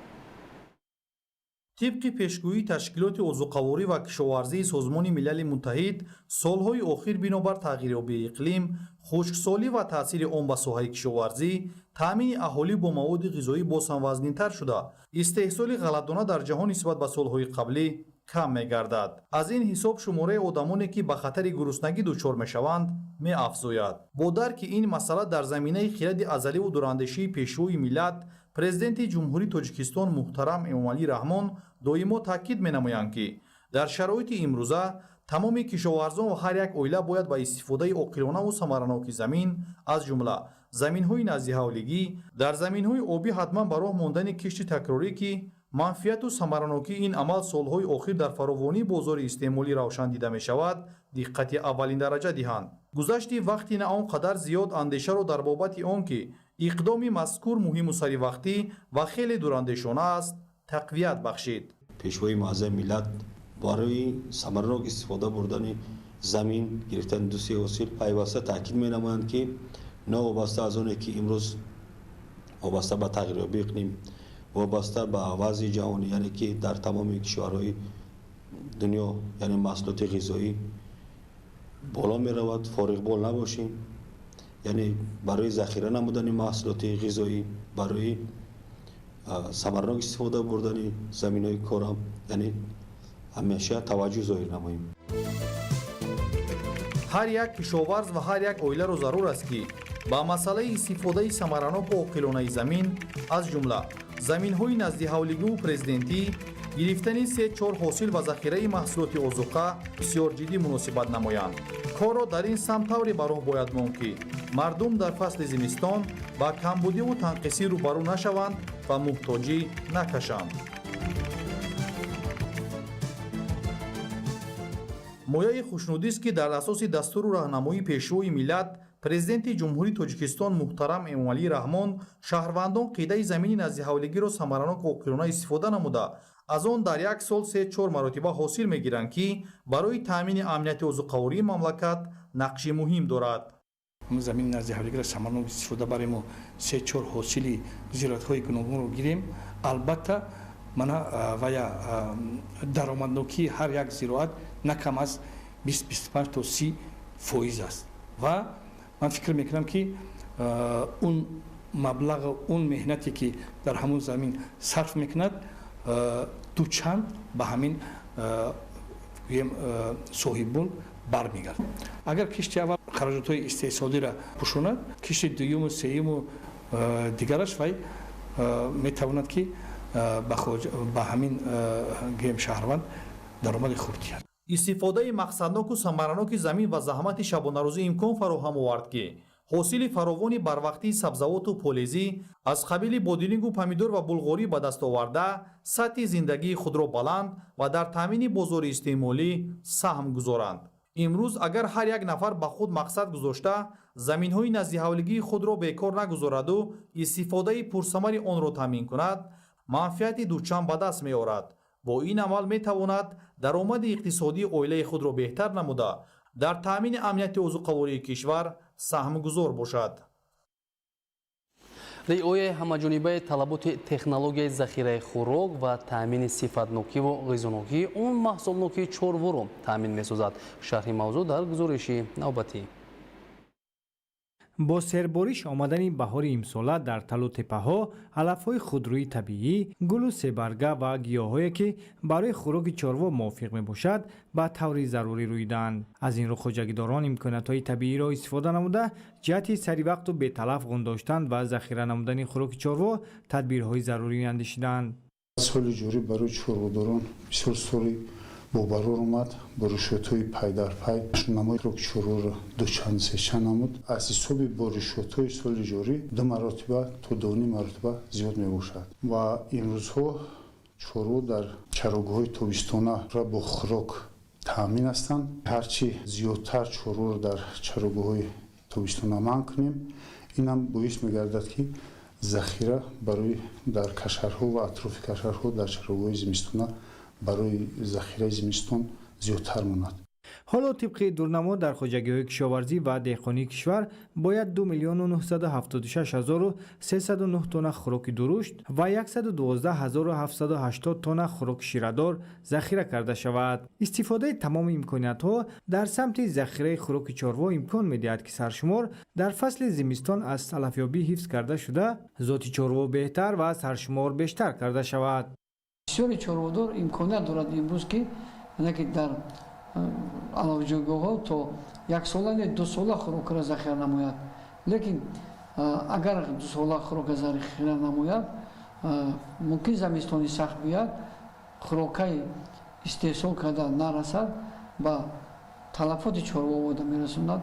طبق پیشگویی تشکیلات عضوخواری و کشاورزی سازمان ملل متحد سالهای اخیر بنابر تغییریابی اقلیم، خشکسالی و تاثیر آن بر ساحه کشاورزی، تامین اهالی با مواد غذایی بازهموزن‌تر شده، استحصال غلطانه در جهان نسبت به سالهای قبلی کم می‌گردد. از این حساب شماره آدمانی که به خطر گرسنگی دچار می‌شوند می‌افزاید. با درک این مسئله در زمینه خرد ازلی و دوراندیشی پیشروی ملت، پرزیدنت جمهوری تاجیکستان محترم امامعلی رحمان دویما تاکید می‌نمایند که در شرایط امروزه تمام کشاورزان و هر یک اویله باید با استفاده عاقلانه و ثمرناک زمین از جمله زمین‌های نزدیکاولگی در زمین‌های آبی حتما به راه ماندن کشت تکراری که منفعت و ثمرناکی این عمل سالهای اخیر در فراوانی بازار استعمالی روشن دیده می‌شود دقت اولین درجه دهند. گذشت وقتی نه آنقدر زیاد اندیشه را در بابت آنکه اقدام مذکور مهم و سریع و خیلی دوراندیشانه است تقویت بخشید. پیشوای معظم ملت برای ثمرناک استفاده بردن زمین گرفتن دوسیه وسیل پیوسته تاکید می‌نمایند که نه وابسته از آنه که امروز وابسته به تغییریابی اقلیم وابسته به وضع جهانی یعنی که در تمام کشورهای دنیا یعنی محصولات غذایی بالا می رود فارغ بال نباشیم یعنی برای ذخیره نمودن محصولات غذایی برای ثمرناک استفاده بردن زمین‌های کارم یعنی همیشه توجه ظاهر نماییم. هر یک کشاورز و هر یک اویله را ضرور است که با مسئله استفاده ثمرناک و عاقلانه زمین از جمله زمین‌های نزد حولگی و پرزیدنتی گرفتن 3-4 حاصل و ذخیره محصولات عضوقه بسیار جدی مناسبت نمایند. کار را در این سمت طوری به راه باید ماند که مردم در فصل زمستان با کمبودی و تنقیصی روبرو نشوند و محتاجی نکشند. мояи хушнудист ки дар асоси дастуру раҳнамоии пешвои миллат президенти ҷумҳурии тоҷикистон муҳтарам эмомалӣ раҳмон шаҳрвандон қидаи замини назди-ҳавлигиро самаранок ва оқилона истифода намуда аз он дар як сол 3-4 маротиба ҳосил мегиранд ки барои таъмини амнияти озуқавории мамлакат нақши муҳим дорад. замини назди-ҳавлигиро самаранок истифода барем 3-4 ҳосили зироатҳои гуногунро гирем. албатта мана вая даромаднокии ҳар як зироат на кам аз 20-25 то 30% аст ва ман фикр мекунам ки он маблағ он меҳнате ки дар ҳамон замин сарф мекунад дучанд ба ҳамин соҳибмулк бармегардад. агар кишти аввал хароҷотҳои истеҳсолиро пӯшонад, кишти дуюму сеюму дигараш вай метавонад ки ба ҳамин гем шаҳрванд даромади хуб диҳад. истифодаи мақсадноку самараноки замин ва заҳмати шабонарӯзӣ имкон фароҳам овард ки ҳосили фаровони барвақтии сабзавоту полезӣ аз қабили бодинингу помидор ва булғорӣ ба даст оварда сатҳи зиндагии худро баланд ва дар таъмини бозори истеъмолӣ саҳм гузоранд. имрӯз агар ҳар як нафар ба худ мақсад гузошта заминҳои назди-ҳавлигии худро бекор нагузораду истифодаи пурсамари онро таъмин кунад, манфиати дучанд ба даст меорад. бо ин амал метавонад даромади иқтисодии оилаи худро беҳтар намуда дар таъмини амнияти озуқавории кишвар саҳмгузор бошад. риояи ҳамаҷонибаи талаботи технологияи захираи хӯрок ва таъмини сифатнокиву ғизонокии он маҳсулноки чорворо таъмин месозад. шарҳи мавзӯъ дар гузориши навбатӣ. бо сербориш омадани баҳори имсола дар талу теппаҳо алафҳои худрӯи табиӣ, гулу себарга ва гиёҳҳое ки барои хӯроки чорво мувофиқ мебошад ба таври зарурӣ рӯйдаанд. аз ин рӯ хоҷагидорон имкониятҳои табииро истифода намуда ҷиҳати саривақту беталаф ғундоштан ва захира намудани хӯроки чорво тадбирҳои зарурӣ андешиданд. соли ҷорӣ барои чорводорон бисёр соли бобарор омад, бо рушодҳои пайдарпай намои хӯроки чорворо дучанд сечанд намуд. аз ҳисоби бо рушодҳои соли ҷорӣ 2 маротиба то 2.5 маротиба зиёд мебошад ва имрӯзҳо чорво дар чарогоҳҳои тобистона бо хӯрок таъмин ҳастанд. ҳарчи зиёдтар чорворо дар чарогоҳҳои тобистона манъ кунем, инам боис мегардад ки захира барои дар кашарҳо ва атрофи кашарҳо дар чарогоҳи зимистона барои захираи зимистон зиёдтар монад. ҳоло тибқи дурнамо дар хоҷагиҳои кишоварзӣ ва деҳқонии кишвар бояд 2,976,309 тонна хӯроки дурушт ва 112,780 тонна хӯроки ширадор захира карда шавад. истифодаи тамоми имкониятҳо дар самти захираи хӯроки чорво имкон медиҳад ки саршумор дар фасли зимистон аз талафёбӣ ҳифз карда шуда зоти чорво беҳтар ва саршумор бештар карда шавад. бисёри чорводор имконият дорад имрӯз ки дар аловҷойгоҳҳо то 1 сола не 2 сола хӯрокро захира намояд. лекин агар 2 сола хӯрока захира намояд, мумкин замистони сахт бияд, хӯрокаи истеҳсол карда нарасад, ба талафоти чорво оварда мерасонад,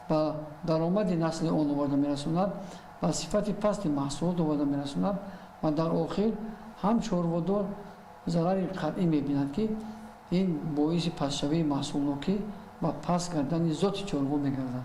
ба даромади насли он оварда мерасонад, ба сифати пасти маҳсулот оварда мерасонад ва дар охир ҳам чорводор зарари қатъӣ мебинад ки ин боиси пастшавии маҳсулнокӣ ва паст кардани зоти чорво мегардад.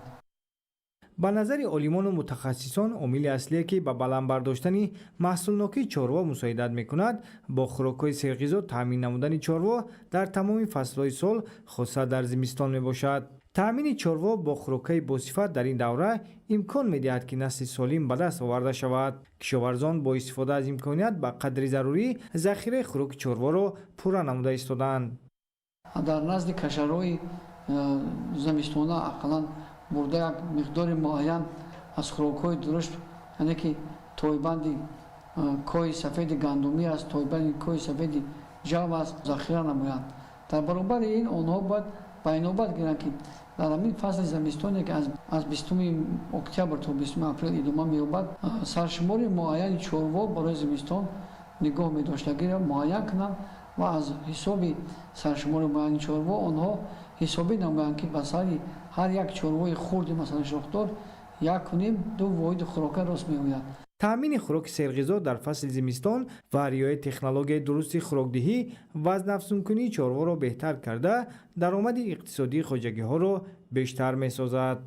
ба назари олимону мутахассисон омили аслие ки ба баланд бардоштани маҳсулнокии чорво мусоидат мекунад бо хӯрокҳои серғизо таъмин намудани чорво дар тамоми фаслҳои сол хоса дар зимистон мебошад. таъмини чорво бо хӯрокҳои босифат дар ин давра имкон медиҳад ки насли солим ба даст оварда шавад. кишоварзон бо истифода аз имконият ба қадри зарурӣ захираи хӯроки чорворо пурра намуда истоданд. дар назди кашарҳои замистона ақаллан бурда як миқдори муайян аз хӯрокҳои дурушт, яъне ки тойбанди кои сафеди гандумӣ аст, тойбанди кои сафеди ҷав аст, захира намоянд. дар баробари ин онҳо бояд ба инобат гиранд ки дар ҳамин фасли замистоне ки аз 20 октябр то 20 апрел идома меёбад, саршумори муайяни чорво барои зимистон нигоҳ медоштагиро муайян кунанд ва аз ҳисоби саршумори муайяни чорво онҳо ҳисобӣ намоянд ки ба сари ҳар як чорвои хурди масалан шохдор 1.5-2 воҳиди хӯрока рост меояд. таъмини хӯроки серғизо дар фасли зимистон ва риояи технологияи дурусти хӯрокдиҳӣ вазнafзункунии чорворо беҳтар карда даромади иқтисодии хоҷагиҳоро бештар месозад.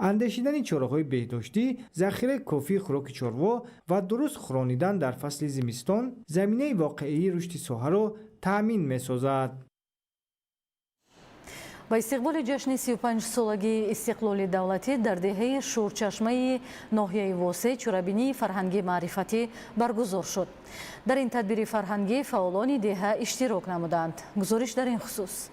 андешидани чораҳои беҳдоштӣ, захираи кофии хӯроки чорво ва дуруст хӯронидан дар фасли зимистон заминаи воқеии рушди соҳаро таъмин месозад. با استقبال جشن 35 سالگی استقلال دولتی در دهه شورچشمه ناحیه واسع چورابینی فرهنگی معرفتی برگزار شد. در این تدبیر فرهنگی فعالان دهه اشتراک نمودند. گزارش در این خصوص.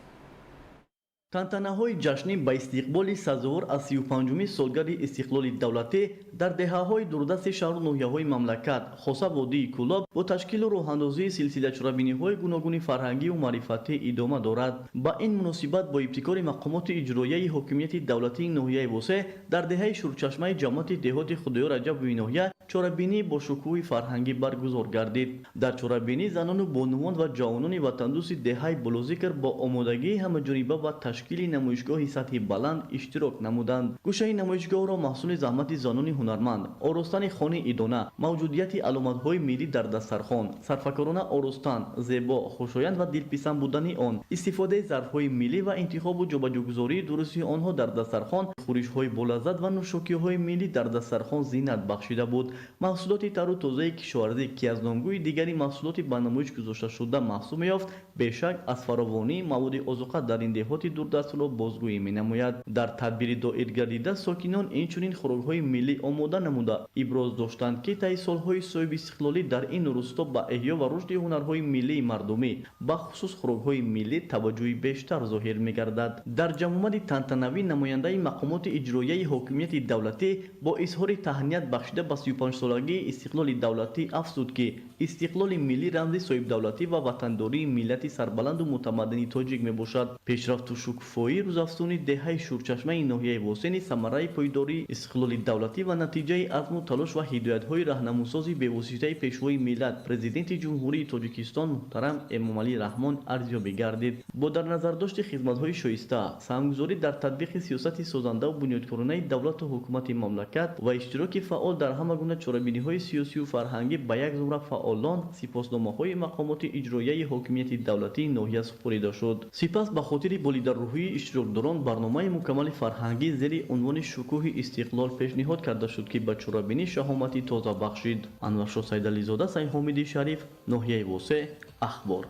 тантанаҳои ҷашнӣ ба истиқболи сазовор аз 35-уми солгари истиқлоли давлатӣ дар деҳаҳои дурдасти шаҳру ноҳияҳои мамлакат хоса водии Кӯлоб бо ташкилу роҳандозии силсилачорабиниҳои гуногуни фарҳангиву маърифатӣ идома дорад. Ба ин муносибат бо ибтикори мақомоти иҷроияи ҳокимияти давлатии ноҳияи восеъ дар деҳаи шурчашмаи ҷамъияти деҳоти Худоё Раҷабови ноҳия чорабинӣ бо шукӯҳи фарҳангӣ баргузор гардид. Дар чорабинӣ занону бонувон ва ҷавонони ватандӯси деҳаи болозикр бо омодагии ҳамаҷониба ва ташкили намоишгоҳи сатҳи баланд иштирок намуданд. Гӯшаи намоишгоҳро маҳсули заҳмати занони ҳунарманд, оростани хони идона, мавҷудияти аломатҳои миллӣ дар дастархон, сарфакорона оростан, зебо, хушоянд ва дилписанд будани он, истифодаи зарфҳои миллӣ ва интихобу ҷобаҷӯгузории дурусти онҳо дар дастархон, хӯришҳои болаззат ва нӯшокиҳои миллӣ дар дастархон зинат бахшида буд. Маҳсулоти тару тозаи кишоварзӣ ки аз номгӯи дигари маҳсулоти ба намоиш гузошташуда маҳсуб меёфт, бешак аз фаровонии маводи озуқа дар ин деҳоти дурдастро бозгӯӣ менамояд. Дар тадбири доир гардида сокинон инчунин хӯрокҳои миллӣ омода намуда иброз доштанд, ки таи солҳои соҳиби истиқлолӣ дар ин рӯсто ба эҳё ва рушди ҳунарҳои миллии мардумӣ, бахусус хӯрокҳои миллӣ таваҷҷӯҳи бештар зоҳир мегардад. Дар ҷамъомади тантанавӣ намояндаи мақомоти иҷроияи ҳокимияти давлатӣ бо изҳори таҳният бахшида ба 35-солагии истиқлоли давлатӣ афзуд, ки истиқлоли миллӣ рамзи соҳибдавлатӣ ва ватандории миллати сарбаланду мутамаддини тоҷик мебошад. Пешрафту шукуфоии рӯзафзуни деҳаи шурчашмаи ноҳияи восеъ низ самараи пойдории истиқлоли давлатӣ ва натиҷаи азму талош ва ҳидоятҳои раҳнамусози бевоситаи пешвои миллат президенти ҷумҳурии Тоҷикистон муҳтарам Эмомалӣ Раҳмон арзёбӣ гардид. Бо дар назардошти хизматҳои шоиста, саҳмгузорӣ дар татбиқи сиёсати созандаву бунёдкоронаи давлату ҳукумати мамлакат ва иштироки фаъол дар ҳама гуна чорабиниҳои сиёсию фарҳангӣ ба як зумра фаъолон сипосномаҳои мақомоти иҷроияи ҳокимияти давлатии ноҳия супорида шуд. Сипас ба хотири болидаррӯҳии иштирокдорон барномаи мукаммали фарҳангӣ зери унвони шукӯҳи истиқлол пешниҳод карда шуд, ки ба чорабинӣ шаҳомати тоза бахшид. Анваршоҳ Сайдализода, Сайҳомиди Шариф, ноҳияи восеъ, Ахбор.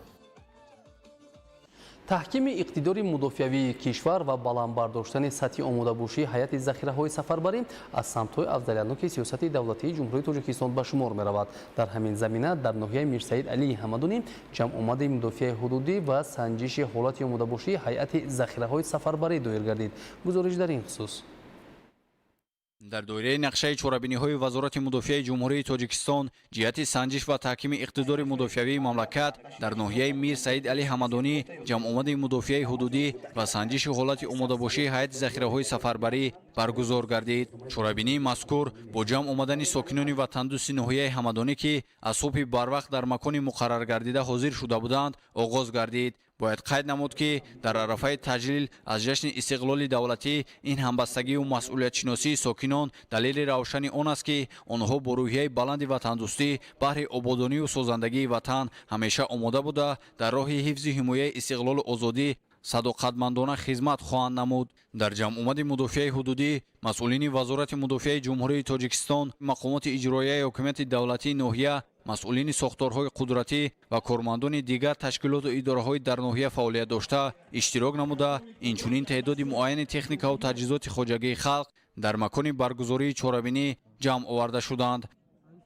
таҳкими иқтидори мудофиавии кишвар ва баландбардоштани сатҳи омодабошии ҳайати захираҳои сафарбарӣ аз самтҳои афзалияноки сиёсати давлатии ҷумҳурии Тоҷикистон ба шумор меравад. Дар ҳамин замина дар ноҳияи Мирсаид Алии Ҳамадонӣ ҷамъомади мудофиаи ҳудудӣ ва санҷиши ҳолати омодабошии ҳайати захираҳои сафарбарӣ доир гардид. Гузориш дар ин хусус. дар доираи нақшаи чорабиниҳои вазорати мудофиаи ҷумҳурии Тоҷикистон ҷиҳати санҷиш ва таҳкими иқтидори мудофиавии мамлакат дар ноҳияи Мир Саид Али Ҳамадонӣ ҷамъомади мудофиаи ҳудудӣ ва санҷиши ҳолати омодабошии ҳайати захираҳои сафарбарӣ баргузор гардид. чорабинии мазкур бо ҷамъ омадани сокинони ватандӯси ноҳияи Ҳамадонӣ ки аз субҳи барвақт дар макони муқаррар гардида ҳозир шуда буданд оғоз гардид. бояд қайд намуд, ки дар арафаи таҷлил аз ҷашни истиқлоли давлатӣ ин ҳамбастагию масъулиятшиносии сокинон далели равшани он аст, ки онҳо бо рӯҳияи баланди ватандӯстӣ баҳри ободонию созандагии ватан ҳамеша омода буда дар роҳи ҳифзи ҳимояи истиқлолу озодӣ садоқатмандона хизмат хоҳанд намуд. дар ҷамъомади мудофиаи ҳудудӣ масъулини вазорати мудофиаи ҷумҳурии Тоҷикистон, мақомоти иҷроияи ҳокимияти давлатии ноҳия, масъулини сохторҳои қудратӣ ва кормандони дигар ташкилоту идораҳои дар ноҳия фаъолият дошта иштирок намуда, инчунин теъдоди муайяни техникаву таҷҳизоти хоҷагии халқ дар макони баргузории чорабинӣ ҷамъ оварда шуданд.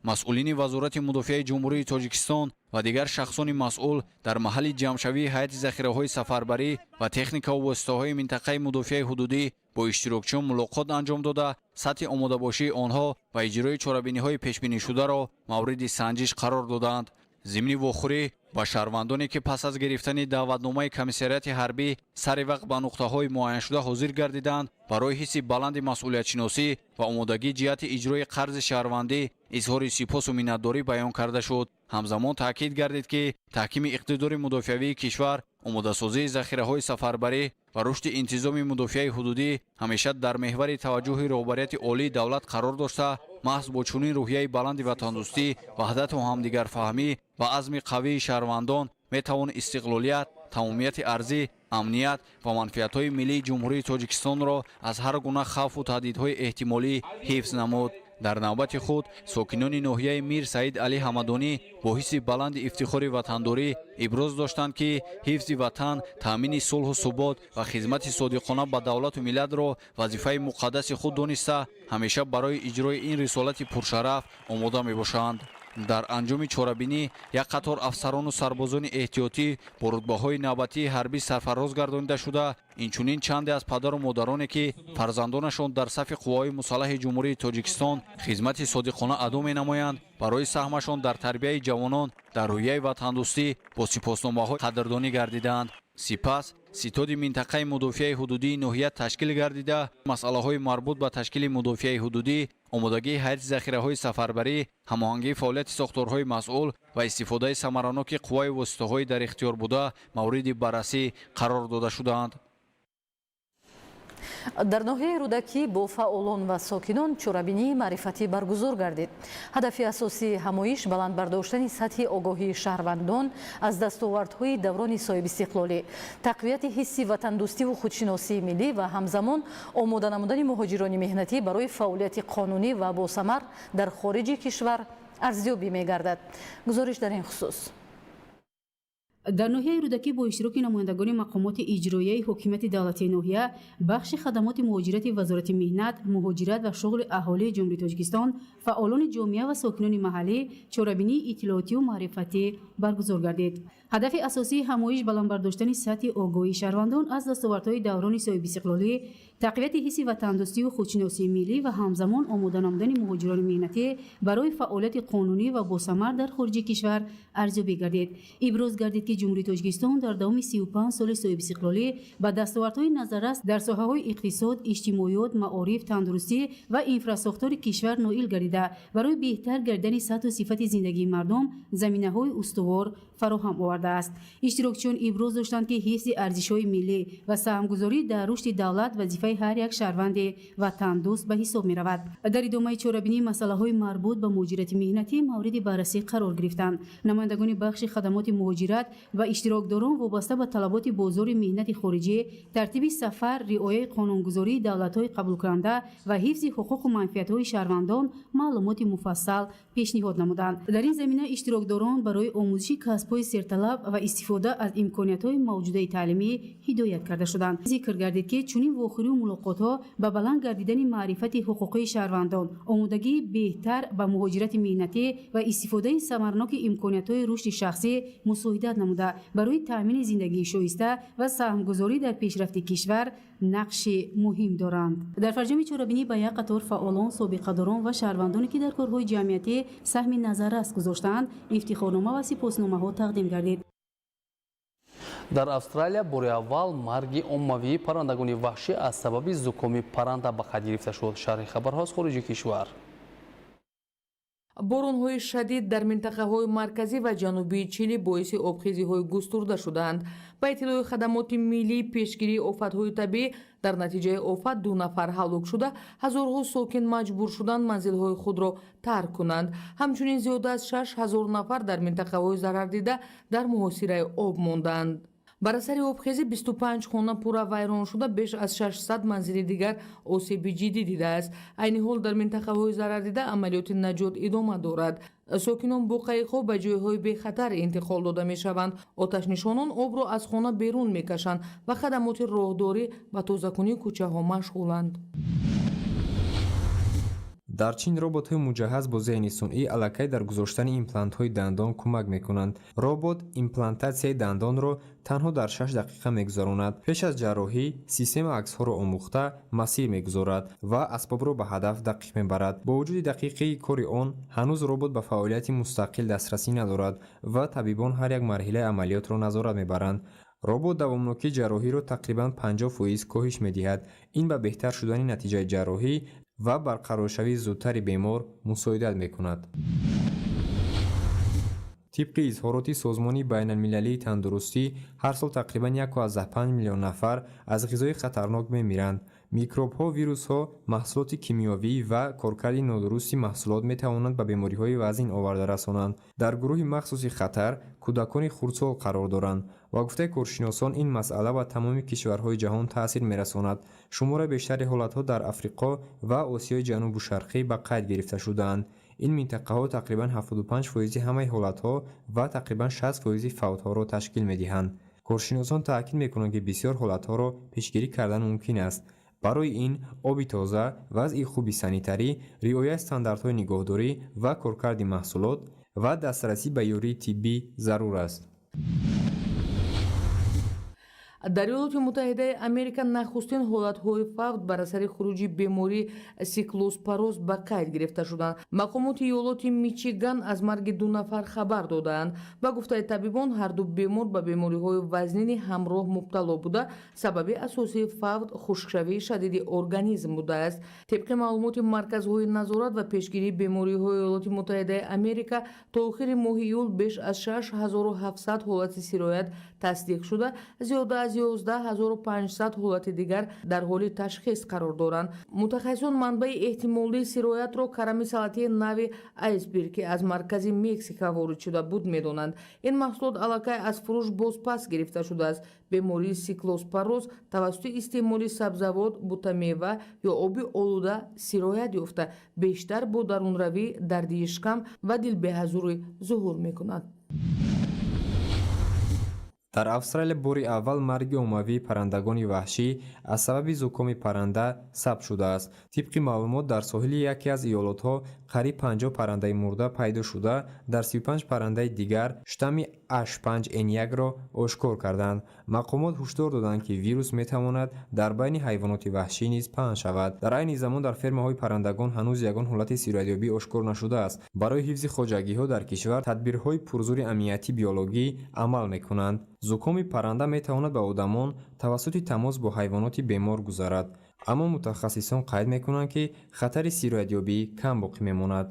масъулини вазорати мудофиаи ҷумҳурии Тоҷикистон ва дигар шахсони масъул дар маҳалли ҷамъшавии ҳайати захираҳои сафарбарӣ ва техникаву воситаҳои минтақаи мудофиаи ҳудудӣ бо иштирокчиён мулоқот анҷом дода, сатҳи омодабошии онҳо ва иҷрои чорабиниҳои пешбинишударо мавриди санҷиш қарор доданд. зимни вохӯрӣ ба шаҳрвандоне, ки пас аз гирифтани даъватномаи комиссарияти ҳарбӣ сари вақт ба нуқтаҳои муайяншуда ҳозир гардиданд, барои ҳисси баланди масъулиятшиносӣ ва омодагии ҷиҳати иҷрои қарзи шаҳрвандӣ изҳори сипосу миннатдорӣ баён карда шуд. ҳамзамон таъкид гардид, ки таҳкими иқтидори мудофиавии кишвар, омодасозии захираҳои сафарбарӣ ва рушди интизоми мудофиаи ҳудудӣ ҳамеша дар меҳвари таваҷҷӯҳи роҳбарияти олии давлат қарор дошта, محض با چنین روحیه بلند وطندوستی، وحدت و همدیگرفهمی و عزم قوی شهروندان میتوان استقلالیت، تمامیت ارضی، امنیت و منفعت‌های ملی جمهوری تاجیکستان را از هر گونه خوف و تهدیدهای احتمالی حفظ نمود. در نوبت خود ساکنان ناحیه میر سعید علی حمدانی با حس بلند افتخار وطنداری ابراز داشتند که حفظ وطن، تامین صلح و ثبات و خدمت صادقانه به دولت و ملت را وظیفه مقدس خود دانسته همیشه برای اجرای این رسالت پرشرف آماده میباشند. در انجام چاره‌بینی یک قطار افسران و سربازان احتیاطی با رتبه‌های نوبتی حربی سرفراز گردانیده شده، اینچنین چند از پدر و مادرانی که فرزندانشان در صف قوای مسلح جمهوری تاجیکستان خدمت صادقانه ادا می‌نمایند، برای سهمشان در تربیت جوانان در رویه وطندوستی با سپاسنامه‌های قدردانی گردیدند. سپس ستاد منطقه مدافع حدودی ناحیه تشکیل گردیده مسئله‌های مربوط به تشکیل مدافع حدودی، آمادگی هیئت ذخیره‌های سفربری، هماهنگی فعالیت ساختارهای مسئول و استفاده ثمراناک قوای واسطه‌های در اختیار بوده مورد بررسی قرار داده شدند. дар ноҳияи рӯдакӣ бо фаъолон ва сокинон чорабинии маърифатӣ баргузор гардид. ҳадафи асосии ҳамоиш баланд бардоштани сатҳи огоҳии шаҳрвандон аз дастовардҳои даврони соҳибистиқлолӣ, тақвияти ҳисси ватандӯстиву худшиносии миллӣ ва ҳамзамон омода намудани муҳоҷирони меҳнатӣ барои фаъолияти қонунӣ ва босамар дар хориҷи кишвар арзёбӣ мегардад. гузориш дар ин хусус. дар ноҳияи рӯдакӣ бо иштироки намояндагони мақомоти иҷроияи ҳокимияти давлатии ноҳия, бахши хадамоти муҳоҷирати вазорати меҳнат, муҳоҷират ва шуғли аҳолии ҷумҳурии Тоҷикистон, фаъолони ҷомеа ва сокинони маҳаллӣ чорабинии иттилоотию маърифатӣ баргузор гардид. ҳадафи асосии ҳамоиш баландбардоштани сатҳи огоҳии шаҳрвандон аз дастовардҳои даврони соҳибистиқлолӣ, тақвияти ҳисси ватандӯстиву худшиносии миллӣ ва ҳамзамон омода намудани муҳоҷирони меҳнатӣ барои фаъолияти қонунӣ ва босамар дар хориҷи кишвар арзёбӣ гардид. иброз гардид ки ҷумҳурии Тоҷикистон дар давоми 35 соли соҳибистиқлолӣ ба дастовардҳои назаррас дар соҳаҳои иқтисод, иҷтимоиёт, маориф, тандурустӣ ва инфраструктури кишвар ноил гардида барои беҳтар гардидани сатҳу сифати зиндагии мардум заминаҳои устувор фароҳам овардааст. иштирокчиён иброз доштанд ки ҳифзи арзишҳои миллӣ ва саҳмгузорӣ дар рушди давлат вазифаи ҳар як шаҳрванди ватандӯст ба ҳисоб меравад. дар идомаи чорабинӣ масъалаҳои марбут ба муҳоҷирати меҳнатӣ мавриди баррасӣ қарор гирифтанд. намояндагони бахши хадамоти муҳоҷират ва иштирокдорон вобаста ба талаботи бозори меҳнати хориҷӣ, тартиби сафар, риояи қонунгузории давлатҳои қабулкунанда ва ҳифзи ҳуқуқу манфиатҳои шаҳрвандон маълумоти муфассал пешниҳод намуданд. дар ин замина иштирокдорон барои омӯзиши касбҳои серталаб ва истифода аз имкониятҳои мавҷудаи таълимӣ ҳидоят карда шуданд. зикр гардид ки чунин вохӯрию мулоқотҳо ба баланд гардидани маърифати ҳуқуқии шаҳрвандон, омодагии беҳтар ба муҳоҷирати меҳнатӣ ва истифодаи самараноки имкониятҳои рушди шахсӣ мусоидат намуда барои таъмини зиндагии шоиста ва саҳмгузорӣ дар пешрафти кишвар нақши муҳим доранд. дар фарҷами чорабинӣ ба як қатор фаъолон, собиқадорон ва шаҳрвандоне ки дар корҳои ҷамъиятӣ саҳми назаррас гузоштаанд, ифтихорнома ва сипосномаҳо тақдим гардид. дар Австралия бори аввал марги оммавии паррандагони ваҳшӣ аз сабаби зукоми парранда ба қайд гирифта шуд. шарҳи хабарҳо аз хориҷи кишвар. боронҳои шадид дар минтақаҳои марказӣ ва ҷанубии Чили боиси обхезиҳои густурда шуданд. ба иттилои хадамоти миллии пешгирии офатҳои табиӣ, дар натиҷаи офат 2 нафар ҳалок шуда, ҳазорҳо сокин маҷбур шуданд манзилҳои худро тарк кунанд. ҳамчунин зиёда аз 6000 нафар дар минтақаҳои зарардида дар муҳосираи об монданд. бар асари обхезӣ 25 хона пурра вайрон шуда, беш аз 600 манзили дигар осеби ҷиддӣ дидааст. айни ҳол дар минтақаҳои зарардида амалиёти наҷот идома дорад. сокинон бо қайиқҳо ба ҷойҳои бехатар интиқол дода мешаванд. оташнишонон обро аз хона берун мекашанд ва хадамоти роҳдорӣ ва тозакунии кӯчаҳо машғуланд. дар чин роботҳои муҷаҳҳаз бо зеҳни сунъӣ аллакай дар гузоштани имплантҳои дандон кӯмак мекунанд. робот имплантатсияи дандонро танҳо дар 6 дақиқа мегузаронад. пеш аз ҷарроҳӣ система аксҳоро омӯхта масир мегузорад ва асбобро ба ҳадаф дақиқ мебарад. бо вуҷуди дақиқии кори он, ҳанӯз робот ба фаъолияти мустақил дастрасӣ надорад ва табибон ҳар як марҳилаи амалиётро назорат мебаранд. робот давомнокии ҷарроҳиро тақрибан 50% коҳиш медиҳад. ин ба беҳтар шудани натиҷаи ҷарроҳӣ ва барқароршавии зудтари бемор мусоидат мекунад. тибқи изҳороти созмони байналмилалии тандурустӣ, ҳар сол тақрибан 1.5 миллион нафар аз ғизои хатарнок мемиранд. микробҳо, вирусҳо, маҳсулоти кимиёвӣ ва коркарди нодурусти маҳсулот метавонанд ба бемориҳои вазъин оварда расонанд. Дар гурӯҳи махсуси хатар кӯдакони хурдсол қарор доранд ва гуфтаи коршиносон ин масъала ба тамоми кишварҳои ҷаҳон таъсир мерасонад. Шумори бештари ҳолатҳо дар Африқо ва Осиёи ҷанубу шарқӣ ба қайд гирифта шудаанд. ин минтақаҳо тақрибан 75% ҳамаи ҳолатҳо ва тақрибан 60% фавтҳоро ташкил медиҳанд. коршиносон таъкид мекунанд ки бисёр ҳолатҳоро пешгирӣ кардан мумкин аст. барои ин оби тоза, вазъи хуби санитарӣ, риояи стандартҳои нигоҳдорӣ ва коркарди маҳсулот ва дастрасӣ ба ёрии тиббӣ зарур аст. дар иёлоти муттаҳидаи америка нахустин ҳолатҳои фавт бар асари хуруҷи беморӣ сиклоспороз ба қайд гирифта шуданд. мақомоти иёлоти мичиган аз марги 2 нафар хабар доданд. ба гуфтаи табибон ҳар ду бемор ба бемориҳои вазнини ҳамроҳ мубтало буда, сабаби асосии фавт хушкшавии шадиди организм будааст. тибқи маълумоти марказҳои назорат ва пешгирии бемориҳои иёлоти муттаҳидаи америка то охири моҳи июл беш аз 6700 ҳолати сироят тасдиқ шуда, зиёда аз 11500 ҳолати дигар дар ҳоли ташхис қарор доранд. мутахассисон манбаи эҳтимолии сироятро карами салатии нави айсберг ки аз маркази Мексика ворид шуда буд медонанд. ин маҳсулот аллакай аз фурӯш бозпас гирифта шудааст. бемории сиклоспороз тавассути истеъмоли сабзавот, бутамева ё оби олуда сироят ёфта, бештар бо дарунравӣ, дарди ишкам ва дилбеҳазурӣ зуҳур мекунад. дар австралия бори аввал марги оммавии паррандагони ваҳшӣ аз сабаби зукоми парранда сабт шудааст. тибқи маълумот дар соҳили яке аз иёлотҳо қариб 50 паррандаи мурда пайдо шуда, дар 35 паррандаи дигар штамми H5N1-ро ошкор карданд. мақомот ҳушдор доданд ки вирус метавонад дар байни ҳайвоноти ваҳшӣ низ паҳн шавад. дар айни замон дар фермаҳои паррандагон ҳанӯз ягон ҳолати сироятёбӣ ошкор нашудааст. барои ҳифзи хоҷагиҳо дар кишвар тадбирҳои пурзури амнияти биологӣ амал мекунанд. зукоми парранда метавонад ба одамон тавассути тамос бо ҳайвоноти бемор гузарад, аммо мутахассисон қайд мекунанд ки хатари сироятёбӣ кам боқӣ мемонад.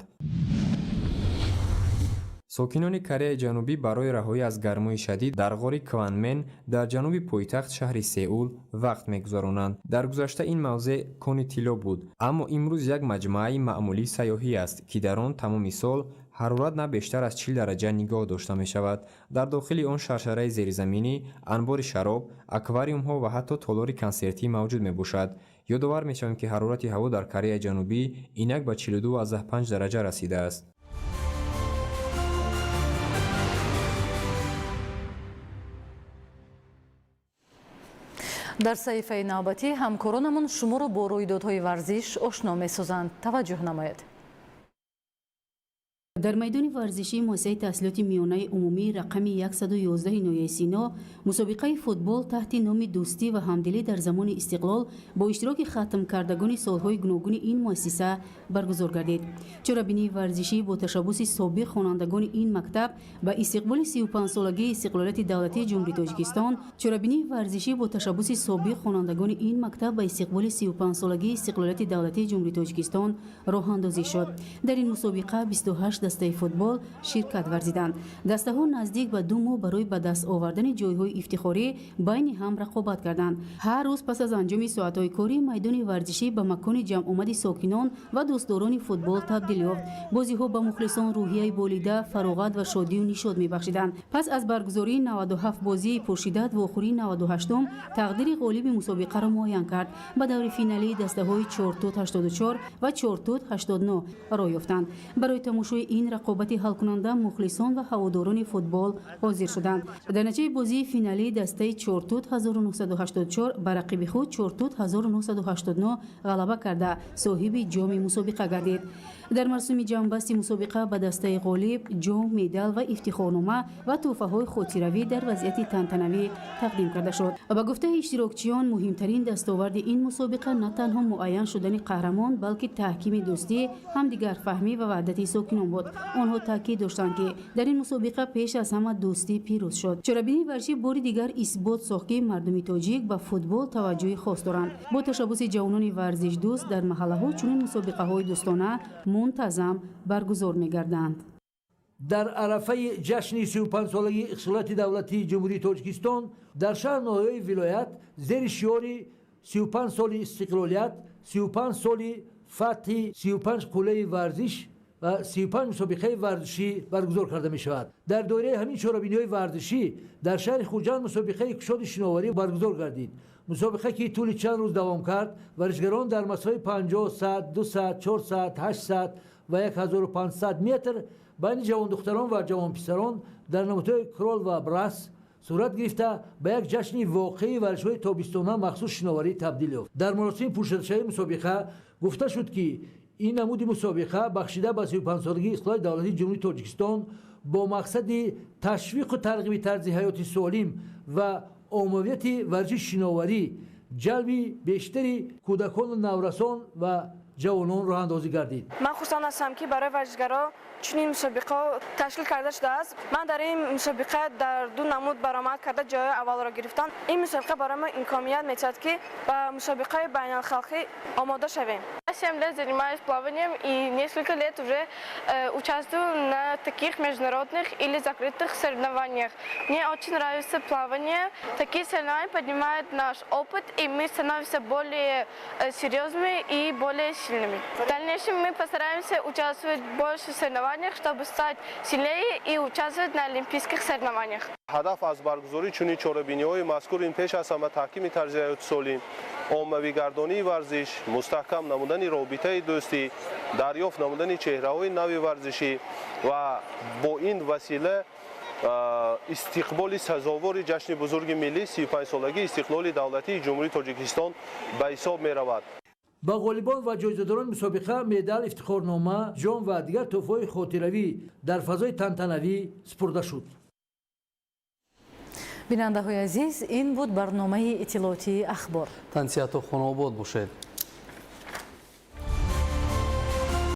сокинони Кореяи Ҷанубӣ барои раҳоӣ аз гармои шадид дар ғори Кванмен дар ҷануби пойтахт шаҳри Сеул вақт мегузаронанд. дар гузашта ин мавзеъ кони тилло буд, аммо имрӯз як маҷмӯаи маъмулии сайёҳӣ аст, ки дар он тамоми сол ҳарорат на бештар аз 40 дараҷа нигоҳ дошта мешавад. дар дохили он шаршараи зеризаминӣ, анбори шароб, аквариумҳо ва ҳатто толори консертӣ мавҷуд мебошад. ёдовар мешавем ки ҳарорати ҳаво дар Кореяи Ҷанубӣ инак ба 42,5 дараҷа расидааст. дар саҳифаи навбатӣ ҳамкоронамон шуморо бо рӯйдодҳои варзиш ошно месозанд. таваҷҷӯҳ намоед. дар майдони варзишии муассисаи таҳсилоти миёнаи умумии рақами 111 ноҳияи Сино мусобиқаи футбол таҳти номи дӯстӣ ва ҳамдилӣ дар замони истиқлол бо иштироки хатмкардагони солҳои гуногуни ин муассиса баргузор гардид. чорабинии варзишӣ бо ташаббуси собиқ хонандагони ин мактаб ба истиқболи 35-солагии истиқлолияти давлатии ҷумҳурии Тоҷикистон чорабинии варзишӣ бо ташаббуси собиқ хонандагони ин мактаб ба истиқболи 35-солагии истиқлолияти давлатии ҷумҳурии Тоҷикистон роҳандозӣ шуд. дар ин мусобиқа 28 дастаи футбол ширкат варзиданд. дастаҳо наздик ба 2 моҳ барои ба даст овардани ҷойҳои ифтихорӣ байни ҳам рақобат карданд. ҳар рӯз пас аз анҷоми соатҳои корӣ майдони варзишӣ ба макони ҷамъомади сокинон ва дӯстдорони футбол табдил ёфт. бозиҳо ба мухлисон рӯҳияи болида, фароғат ва шодию нишод мебахшиданд. пас аз баргузории 97 бозии пуршиддат вохӯрии 98 тақдири ғолиби мусобиқаро муайян кард. ба даври финалии дастаҳои 4-84 ва 4-89 роҳ ёфтанд. барои тамошои ин рақобати ҳалкунанда мухлисон ва ҳаводорони футбол ҳозир шуданд. дар натиҷаи бозии финалии дастаи 4-1984 ба рақиби худ 4-1989 ғалаба карда соҳиби ҷоми мусобиқа гардид. дар марсуми ҷамъбасти мусобиқа ба дастаи ғолиб ҷом, медал ва ифтихорнома ва тӯҳфаҳои хотиравӣ дар вазъияти тантанавӣ тақдим карда шуд. ба гуфтаи иштирокчиён муҳимтарин дастоварди ин мусобиқа на танҳо муайян шудани қаҳрамон, балки таҳкими дӯстӣ, ҳамдигарфаҳмӣ ва ваҳдати сокинон буд. онҳо таъкид доштанд ки дар ин мусобиқа пеш аз ҳама дӯстӣ пирӯз шуд. чорабинии варзишӣ бори дигар исбот сохт ки мардуми тоҷик ба футбол таваҷҷӯҳи хос доранд. бо ташаббуси ҷавонони варзишдӯст дар маҳаллаҳо чунин мусобиқаҳои дӯстона мунтазам баргузор мегарданд. дар арафаи ҷашни 35-солагии иқтисодиёти давлатии ҷумҳурии Тоҷикистон дар шаҳр ноҳияи вилоят зери шиёри 35 سالی استقلالیت، 35 سالی فتح 35 قله ورزش و 35 مسابقه ورزشی برگزار کرده می شود. در دوره همین چهاربینی‌های ورزشی در شهر خوجند مسابقه کشاد شناوری برگزار گردید. مسابقه که طول چند روز دوام کرد، ورزشگران در مسافت 50 ساعت، 200 400 800 و 1500 متر بین جوان دختران و جوان پسران در نمودهای کرول و براس صورت گرفته به یک جشن واقعی ورزش‌های تابستانه مخصوص شناوری تبدیل یافت. در مراسم پرشده‌شوی مسابقه گفته شد که این نمود مسابقه بخشیده به 35 سالگی استقلال دولتی جمهوری تاجیکستان با مقصد تشویق و ترغیب طرز حیات سالم و عمومیت ورزش شناوری جلب بیشتری کودکان و نورسان و جوانان راه اندازی گردید. من خوشحال هستم که برای ورزشگران چنین مسابقه تشکیل کرده شده است. من در این مسابقه در دو نمود برآمد کرده جای اول را گرفتم. این مسابقه برای ما имконият می‌دهد که به مسابقه بین‌الخلقی آماده шовем. 7 лет занимаюсь плаванием и несколько лет уже участвую на таких международных или закрытых соревнованиях. Мне очень нравится плавание. Такие соревнования поднимают наш опыт, и мы становимся более серьезными и более сильными. В дальнейшем мы постараемся участвовать в больших соревнованиях, чтобы стать сильнее и участвовать на олимпийских соревнованиях. هدف از برگزاری چنین چهاربینی‌های مذکور این پیش از همه تحکیم طرز حیات سالم، عمومی گردانی ورزش، مستحکم نمودن رابطه دوستی، دریافت نمودن چهره‌های نوی ورزشی و با این وسیله استقبال سزاوار جشن بزرگ ملی 35 سالگی استقلال دولتی جمهوری تاجیکستان به حساب می‌رود. با غالبان و جایزه‌داران مسابقه مدال افتخارنامه، جام و دیگر تحفه‌های خاطروی در فضای تنتنوی سپرده شد. بیننده های عزیز، این بود برنامه اطلاعاتی اخبار. تنسیحات خانه آباد باشید.